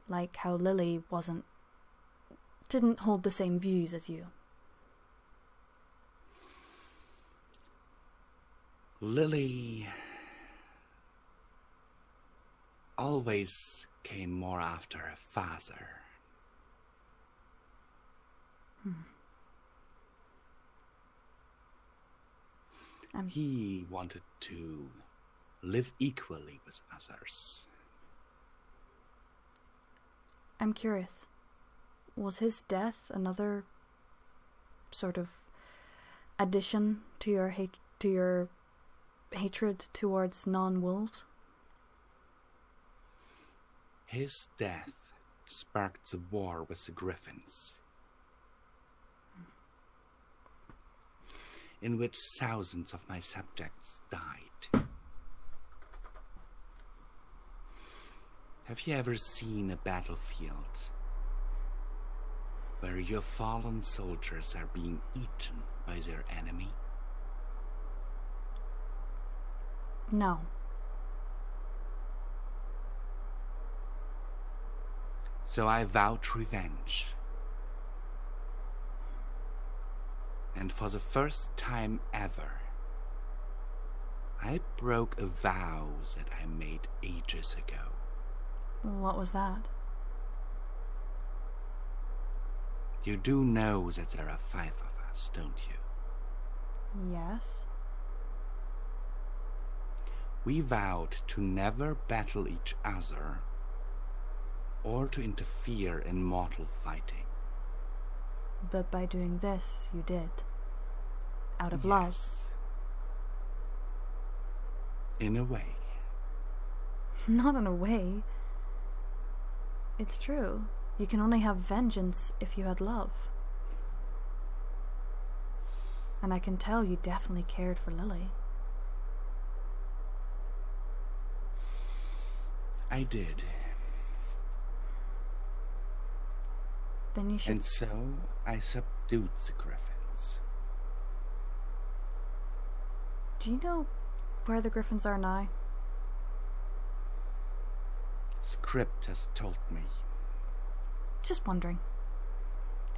Like how Lily didn't hold the same views as you. Lily always came more after her father. He wanted to live equally with others. I'm curious. Was his death another sort of addition to your hatred towards non-wolves? His death sparked the war with the Griffins, in which thousands of my subjects died. Have you ever seen a battlefield where your fallen soldiers are being eaten by their enemy? No. So I vowed revenge. And for the first time ever, I broke a vow that I made ages ago. What was that? You do know that there are 5 of us, don't you? Yes. We vowed to never battle each other or to interfere in mortal fighting. But by doing this, you did. Out of love. In a way. Not in a way. It's true. You can only have vengeance if you had love. And I can tell you definitely cared for Lily. I did. Then you should... And so I subdued the Griffins. Do you know where the Griffins are now? Script has told me. Just wondering.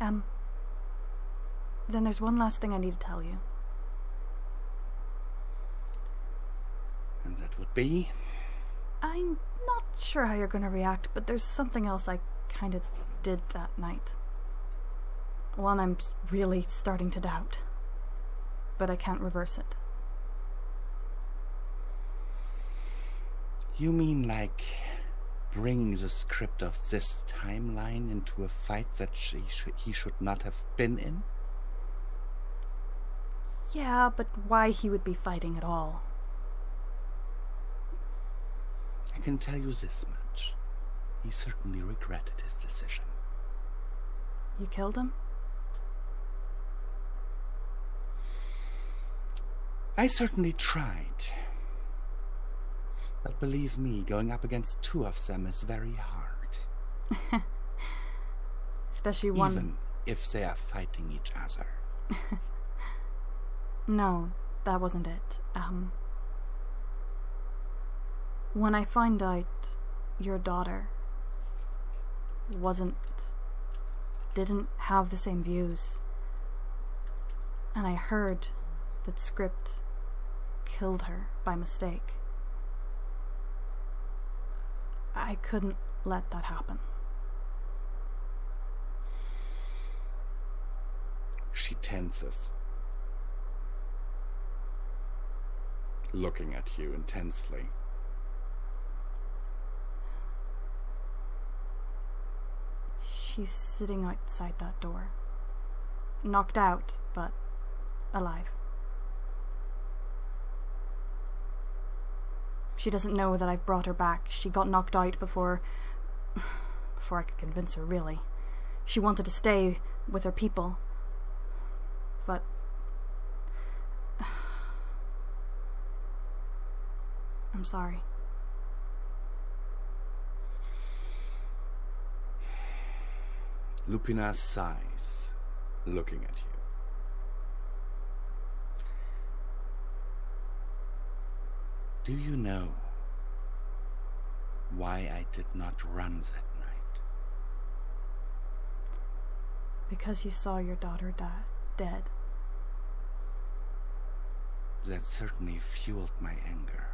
Then there's one last thing I need to tell you. And that would be? I'm not sure how you're going to react, but there's something else I kind of did that night. One I'm really starting to doubt. But I can't reverse it. You mean like bringing the script of this timeline into a fight that he should not have been in? Yeah, but why he would be fighting at all? I can tell you this much. He certainly regretted his decision. You killed him? I certainly tried. But believe me, going up against two of them is very hard. Especially one... Even if they are fighting each other. No, that wasn't it. When I found out your daughter didn't have the same views, and I heard that Script killed her by mistake, I couldn't let that happen. She tenses, looking at you intensely. She's sitting outside that door. Knocked out, but alive. She doesn't know that I've brought her back. She got knocked out before I could convince her, really. She wanted to stay with her people. But... I'm sorry. Lupina sighs, looking at you. Do you know why I did not run that night? Because you saw your daughter dead. That certainly fueled my anger.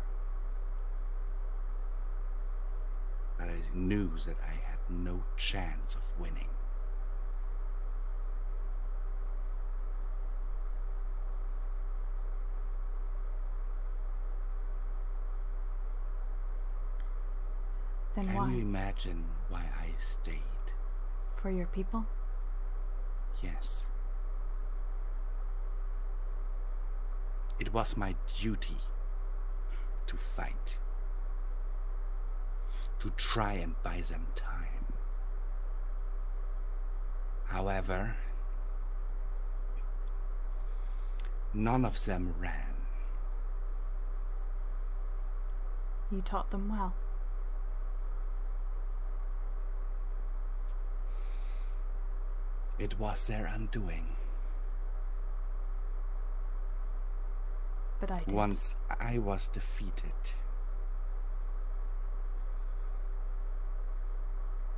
But I knew that I had no chance of winning. Then Can why? you imagine why I stayed? For your people? Yes. It was my duty to fight. To try and buy them time. However, none of them ran. You taught them well. It was their undoing. But I did. Once I was defeated,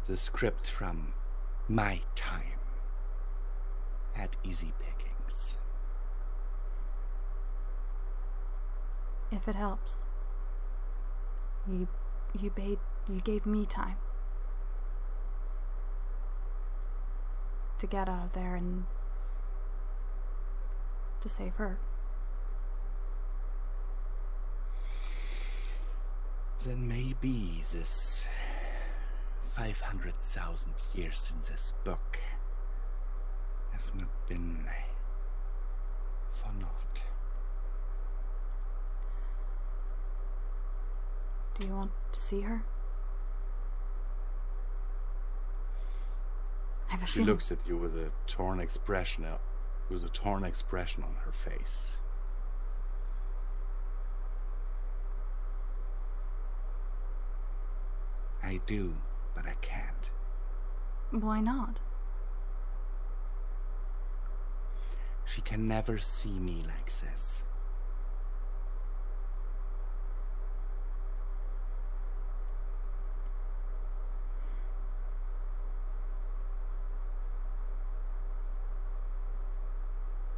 the script from my time had easy pickings. If it helps. You gave me time. To get out of there and to save her. Then maybe this 500,000 years in this book have not been for naught. Do you want to see her? have a She feeling. looks at you with a torn expression, on her face. I do, but I can't. Why not? She can never see me like this.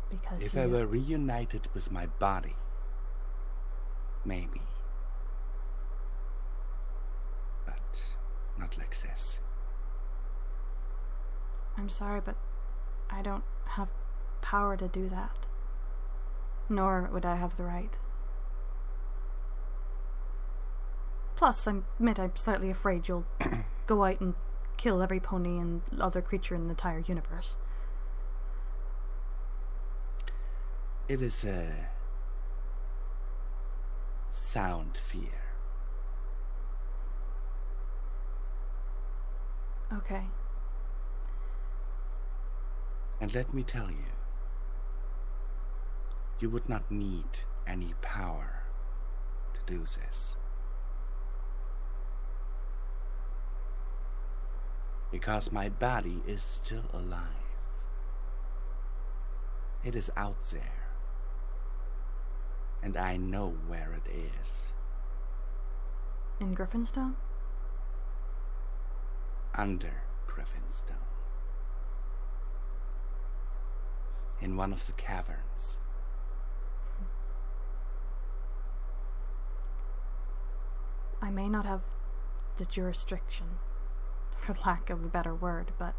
Because If you... I were reunited with my body, maybe. But not like this. I'm sorry, but I don't have power to do that. Nor would I have the right. Plus, I admit I'm slightly afraid you'll go out and kill every pony and other creature in the entire universe. It is a sound fear. Okay. And let me tell you, you would not need any power to do this. Because my body is still alive. It is out there. And I know where it is. In Griffinstone? Under Griffinstone. In one of the caverns. I may not have the jurisdiction, for lack of a better word, but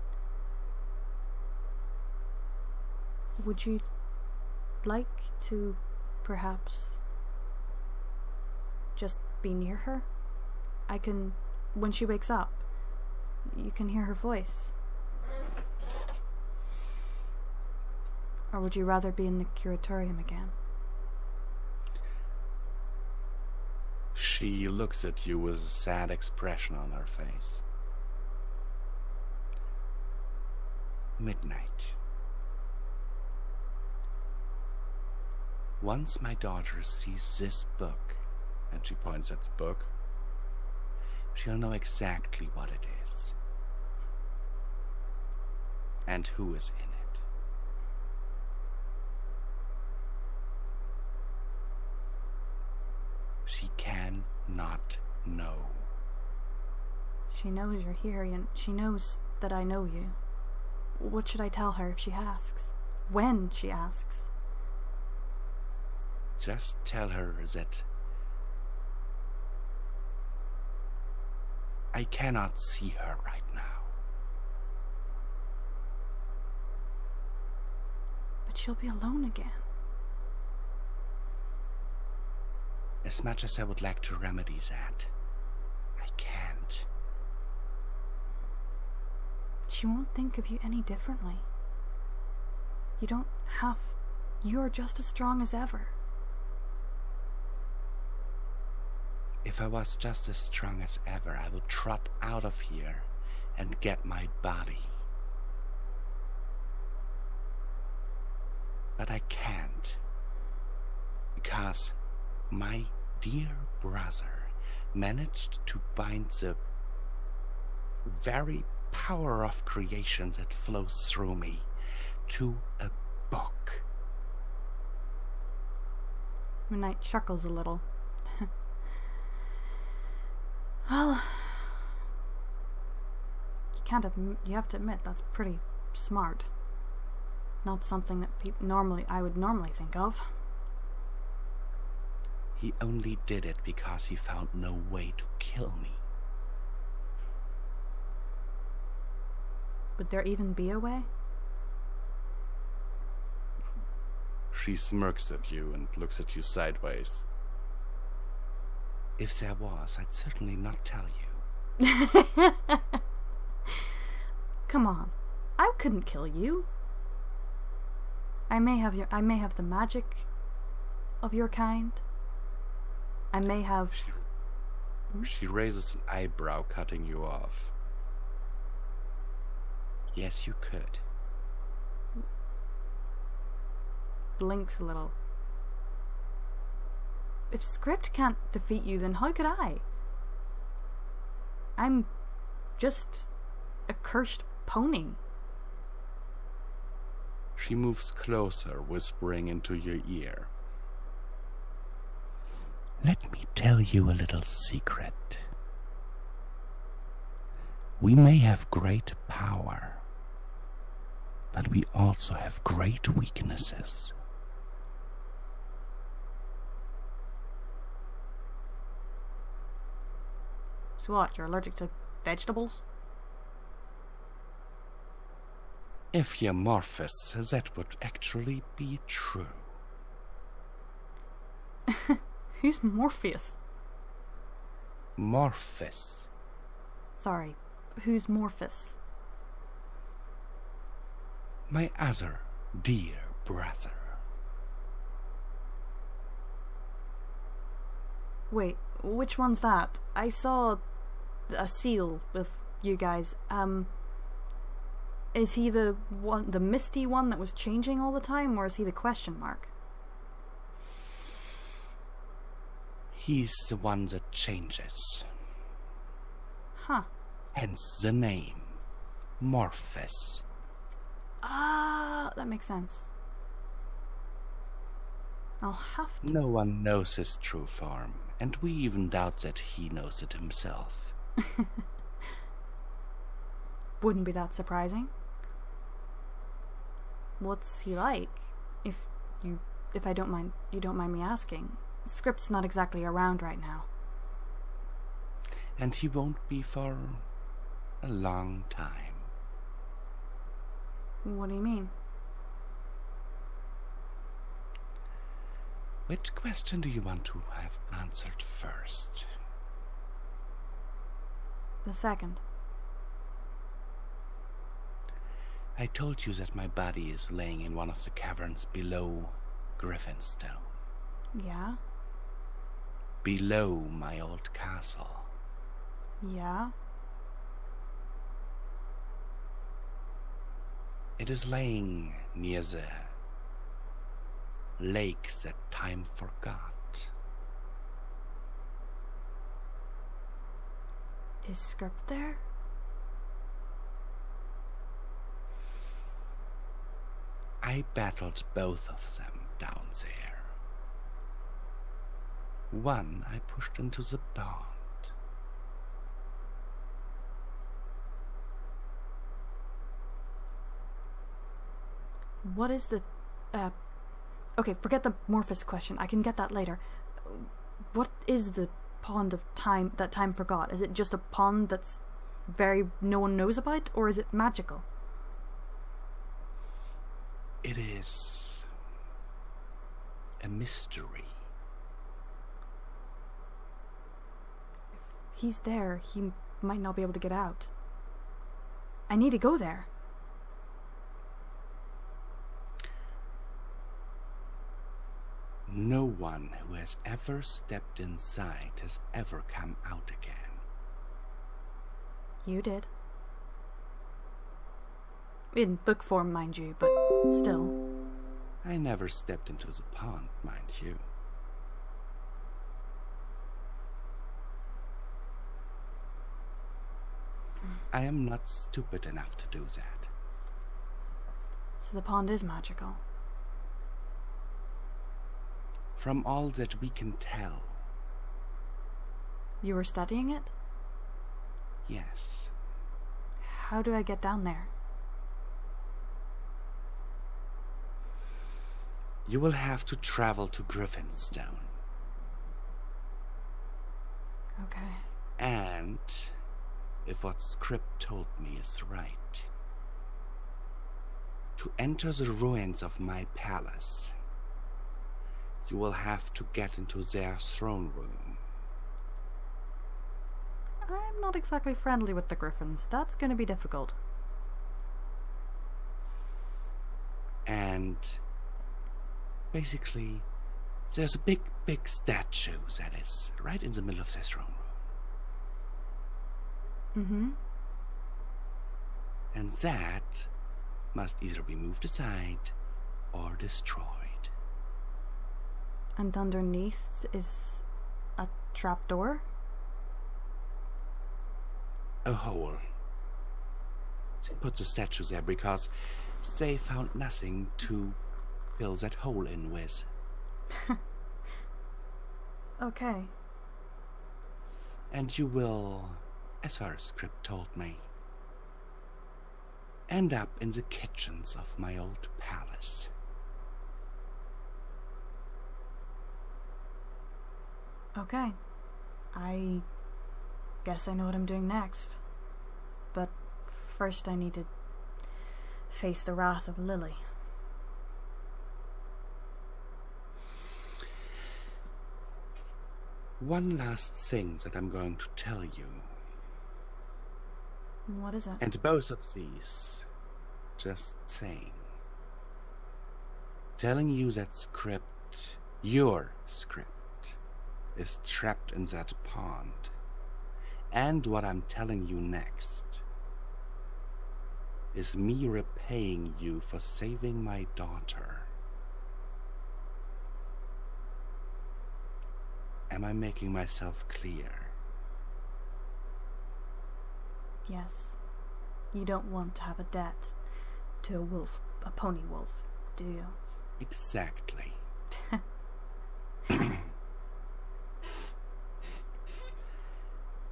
would you like to perhaps just be near her? I can, when she wakes up, you can hear her voice. Or would you rather be in the curatorium again? She looks at you with a sad expression on her face. Midnight. Once my daughter sees this book, And she points at the book. she'll know exactly what it is. And who is in it. She cannot know. She knows you're here, and she knows that I know you. What should I tell her if she asks? When she asks? Just tell her that I cannot see her right now. But she'll be alone again. As much as I would like to remedy that, I can't. She won't think of you any differently. You don't have... You're just as strong as ever. If I was just as strong as ever, I would trot out of here and get my body. But I can't. Because my dear brother managed to bind the very power of creation that flows through me to a book. Midnight chuckles a little. Well, you have to admit that's pretty smart. Not something that I would normally think of. He only did it because he found no way to kill me. Would there even be a way? She smirks at you and looks at you sideways. If there was, I'd certainly not tell you. Come on. I couldn't kill you. I may have the magic of your kind. I may have... She raises an eyebrow, cutting you off. Yes, you could. Blinks a little. If Script can't defeat you, then how could I? I'm just a cursed pony. She moves closer, whispering into your ear. Let me tell you a little secret. We may have great power, but we also have great weaknesses. So what, you're allergic to vegetables? If you're Morphous, that would actually be true. Who's Morpheus? Morphous. Sorry, who's Morphous? My other dear brother. Wait, which one's that? I saw a seal with you guys. Is he the one, the misty one that was changing all the time, or is he the question mark? He's the one that changes. Huh. Hence the name. Morphous. Ah, that makes sense. I'll have to. No one knows his true form, and we even doubt that he knows it himself. Wouldn't be that surprising. What's he like? If I don't mind, you don't mind me asking. Script's not exactly around right now. And he won't be for a long time. What do you mean? Which question do you want to have answered first? The second. I told you that my body is laying in one of the caverns below Griffinstone. Yeah? Below my old castle. Yeah? It is laying near the lake that time forgot. Is Script there? I battled both of them down there. One I pushed into the pond. What is the... Okay, forget the Morphous question. I can get that later. What is the pond of time that time forgot? Is it just a pond that's no one knows about, or is it magical? It is a mystery. If he's there, he might not be able to get out. I need to go there. No one who has ever stepped inside has ever come out again. You did. In book form, mind you, but still. I never stepped into the pond, mind you. I am not stupid enough to do that. So the pond is magical. From all that we can tell, You were studying it? yes. How do I get down there? You will have to travel to Griffinstone. Okay. And, if what Script told me is right, to enter the ruins of my palace, you will have to get into their throne room. I'm not exactly friendly with the Griffins. That's going to be difficult. And basically, there's a big statue that is right in the middle of their throne room. Mm-hmm. And that must either be moved aside or destroyed. And underneath is a trapdoor? A hole. They put the statues there because they found nothing to fill that hole in with. Okay. And you will, as far as Script told me, end up in the kitchens of my old palace. Okay. I guess I know what I'm doing next. But first I need to face the wrath of Lily. One last thing that I'm going to tell you. What is it? And both of these, just saying. Telling you that Script, your Script, is trapped in that pond. And what I'm telling you next is me repaying you for saving my daughter. Am I making myself clear? Yes. You don't want to have a debt to a wolf, a pony wolf, do you? Exactly.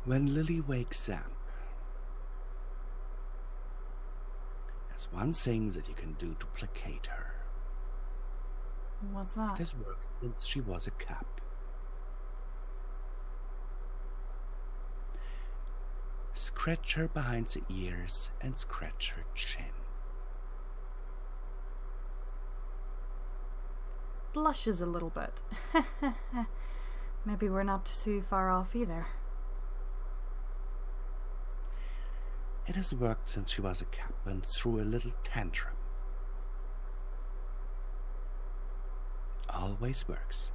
When Lily wakes up, there's one thing that you can do to placate her. What's that? It has worked since she was a cub. Scratch her behind the ears and scratch her chin. Blushes a little bit. Maybe we're not too far off either. It has worked since she was a cub and threw a little tantrum. Always works.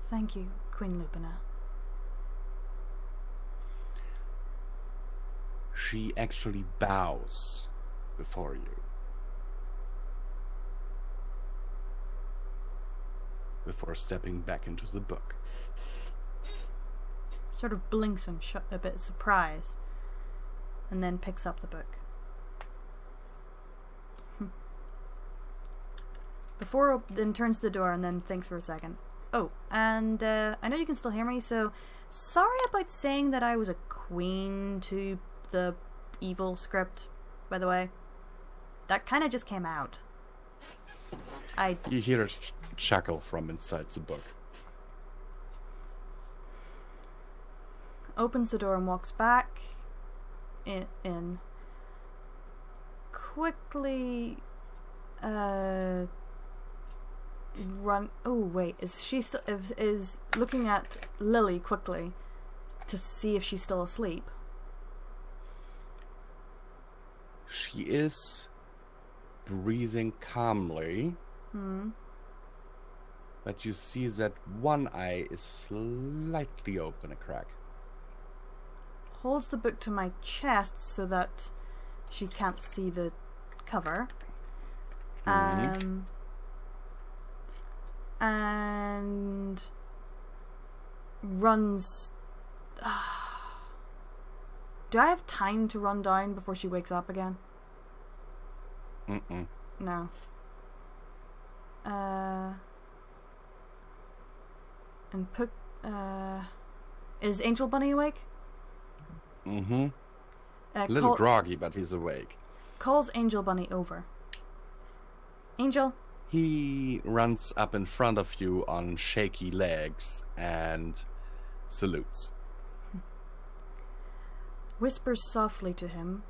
Thank you, Queen Lupina. She actually bows before you. Before stepping back into the book. Sort of blinks and a bit surprised, and then picks up the book. Then turns to the door and then thinks for a second. Oh, and I know you can still hear me, so sorry about saying that I was a queen to the evil Script, by the way. That kind of just came out. You hear a chuckle from inside the book. Opens the door and walks back in. Quickly run. Oh wait, is she still is looking at Lily quickly to see if she's still asleep? She is breathing calmly. But you see that one eye is slightly open a crack. Holds the book to my chest so that she can't see the cover. And runs. Do I have time to run down before she wakes up again? No. And put. Is Angel Bunny awake? A little groggy, but he's awake. Calls Angel Bunny over. Angel. He runs up in front of you on shaky legs and salutes. Whispers softly to him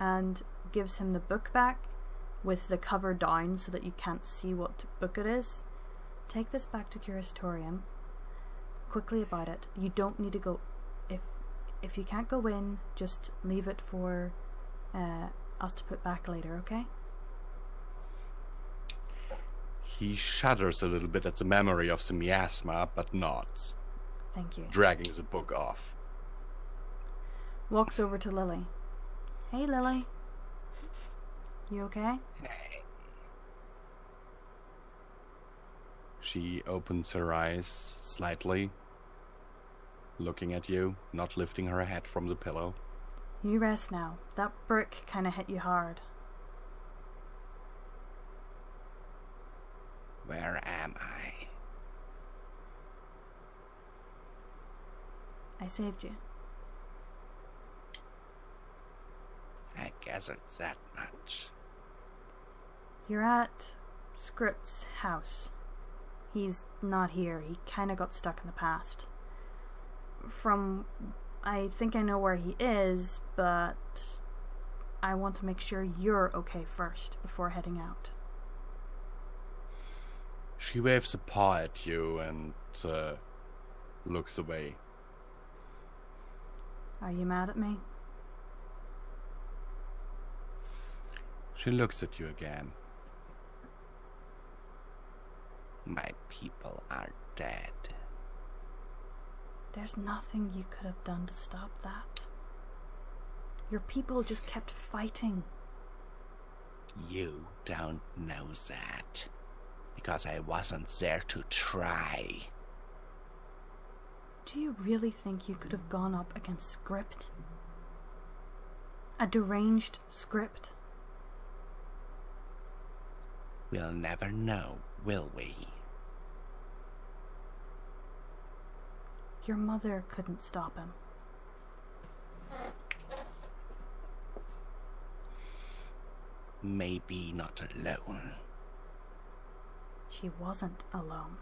and gives him the book back with the cover down so that you can't see what book it is. Take this back to Curatorium. Quickly about it. You don't need to go. If you can't go in, just leave it for us to put back later, okay? He shudders a little bit at the memory of the miasma, but nods. Thank you. dragging the book off. Walks over to Lily. Hey, Lily. You okay? Hey. She opens her eyes slightly, looking at you, not lifting her head from the pillow. You rest now. That brick kind of hit you hard. Where am I? I saved you. I gathered that much. You're at Script's house. He's not here. He kind of got stuck in the past. I think I know where he is, but I want to make sure you're okay first before heading out. She waves a paw at you and looks away. Are you mad at me? She looks at you again. My people are dead. There's nothing you could have done to stop that. Your people just kept fighting. You don't know that. Because I wasn't there to try. Do you really think you could have gone up against Script? A deranged Script? We'll never know, will we? Your mother couldn't stop him. Maybe not alone. She wasn't alone.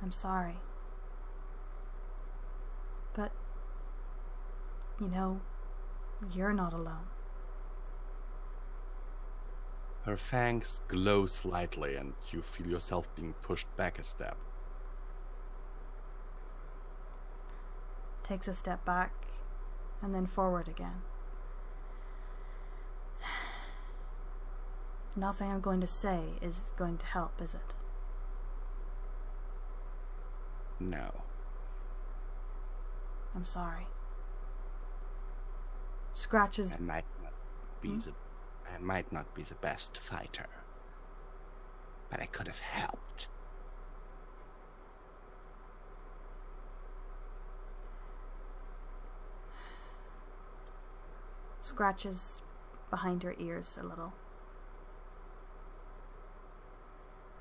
I'm sorry. But, you know, you're not alone. Her fangs glow slightly and you feel yourself being pushed back a step. Takes a step back and then forward again. Nothing I'm going to say is going to help, is it? No. I'm sorry. Scratches. I might not be the best fighter, but I could have helped. Scratches behind her ears a little.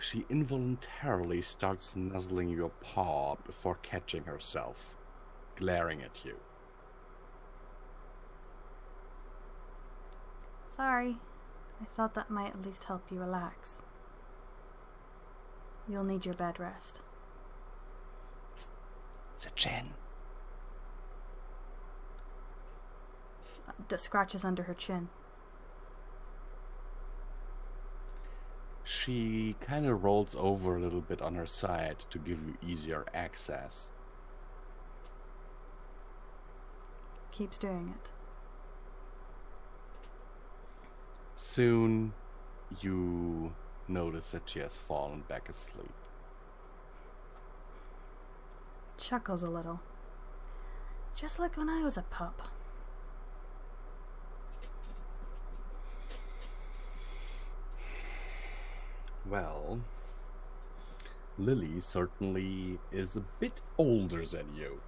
She involuntarily starts nuzzling your paw before catching herself, glaring at you. Sorry. I thought that might at least help you relax. You'll need your bed rest. The chin. Scratches under her chin. She kind of rolls over a little bit on her side to give you easier access. Keeps doing it. Soon, you notice that she has fallen back asleep. Chuckles a little. Just like when I was a pup. Well, Lily certainly is a bit older than you.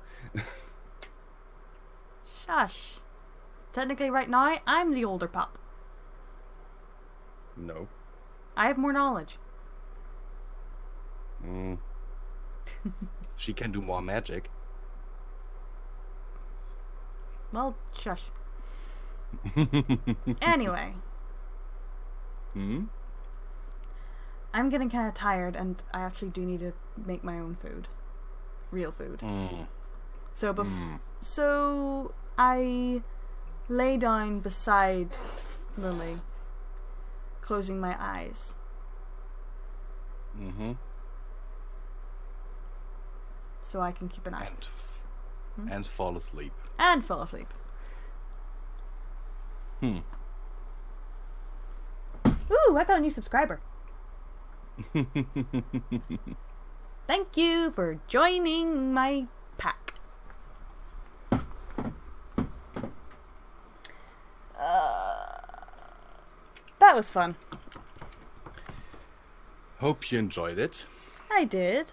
Shush. Technically right now, I'm the older pup. No. I have more knowledge. She can do more magic. Well, shush. Anyway. I'm getting kind of tired, and I actually do need to make my own food. Real food. So I lay down beside Lily, closing my eyes. So I can keep an eye. And fall asleep. And fall asleep. Ooh! Woo! I got a new subscriber. Thank you for joining my pack. That was fun. Hope you enjoyed it. I did.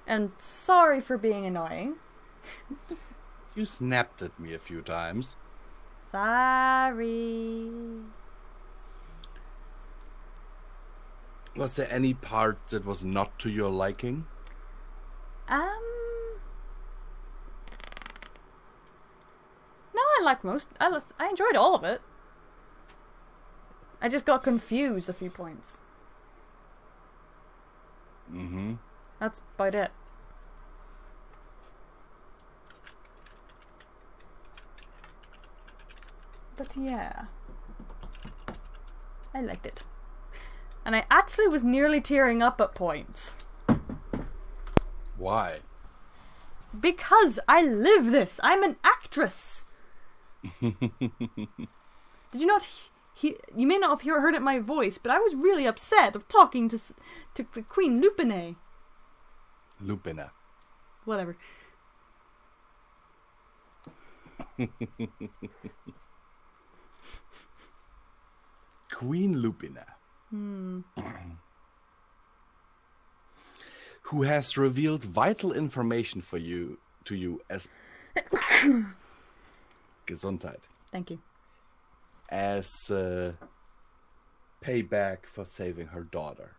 And sorry for being annoying. You snapped at me a few times. Sorry. Was there any part that was not to your liking? No, I liked most. I enjoyed all of it. I just got confused a few points. Mm-hmm. That's about it. But yeah, I liked it. And I actually was nearly tearing up at points. Why? Because I live this. I'm an actress. Did you not... you may not have heard it in my voice, but I was really upset of talking to the Queen Lupine. Lupina. Whatever. Queen Lupina. Who has revealed vital information to you as Gesundheit. Thank you. As payback for saving her daughter.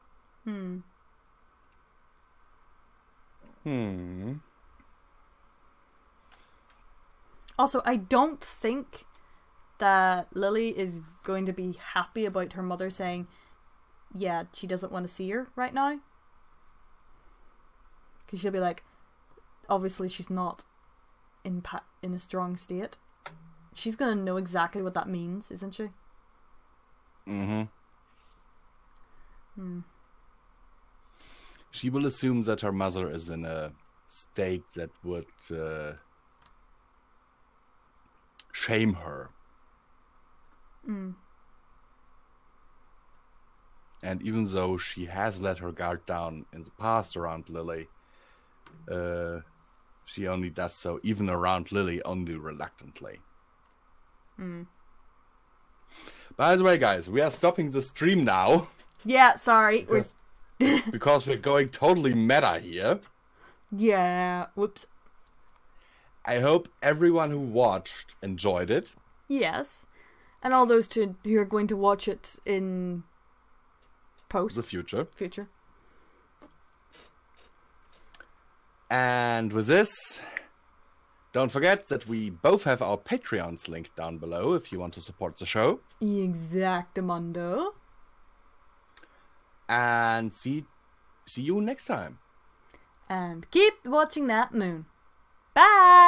Also, I don't think that Lily is going to be happy about her mother saying, yeah, she doesn't want to see her right now. Because she'll be like, obviously she's not in a strong state. She's going to know exactly what that means, isn't she? She will assume that her mother is in a state that would shame her. And even though she has let her guard down in the past around Lily, she only does so, even around Lily, only reluctantly. By the way, guys, we are stopping the stream now. Yeah, sorry. Because we're going totally meta here. Yeah, whoops. I hope everyone who watched enjoyed it. Yes. And all those who are going to watch it in The future. Future. And with this, don't forget that we both have our Patreons linked down below if you want to support the show. Exactamundo. And see you next time. And keep watching that moon. Bye!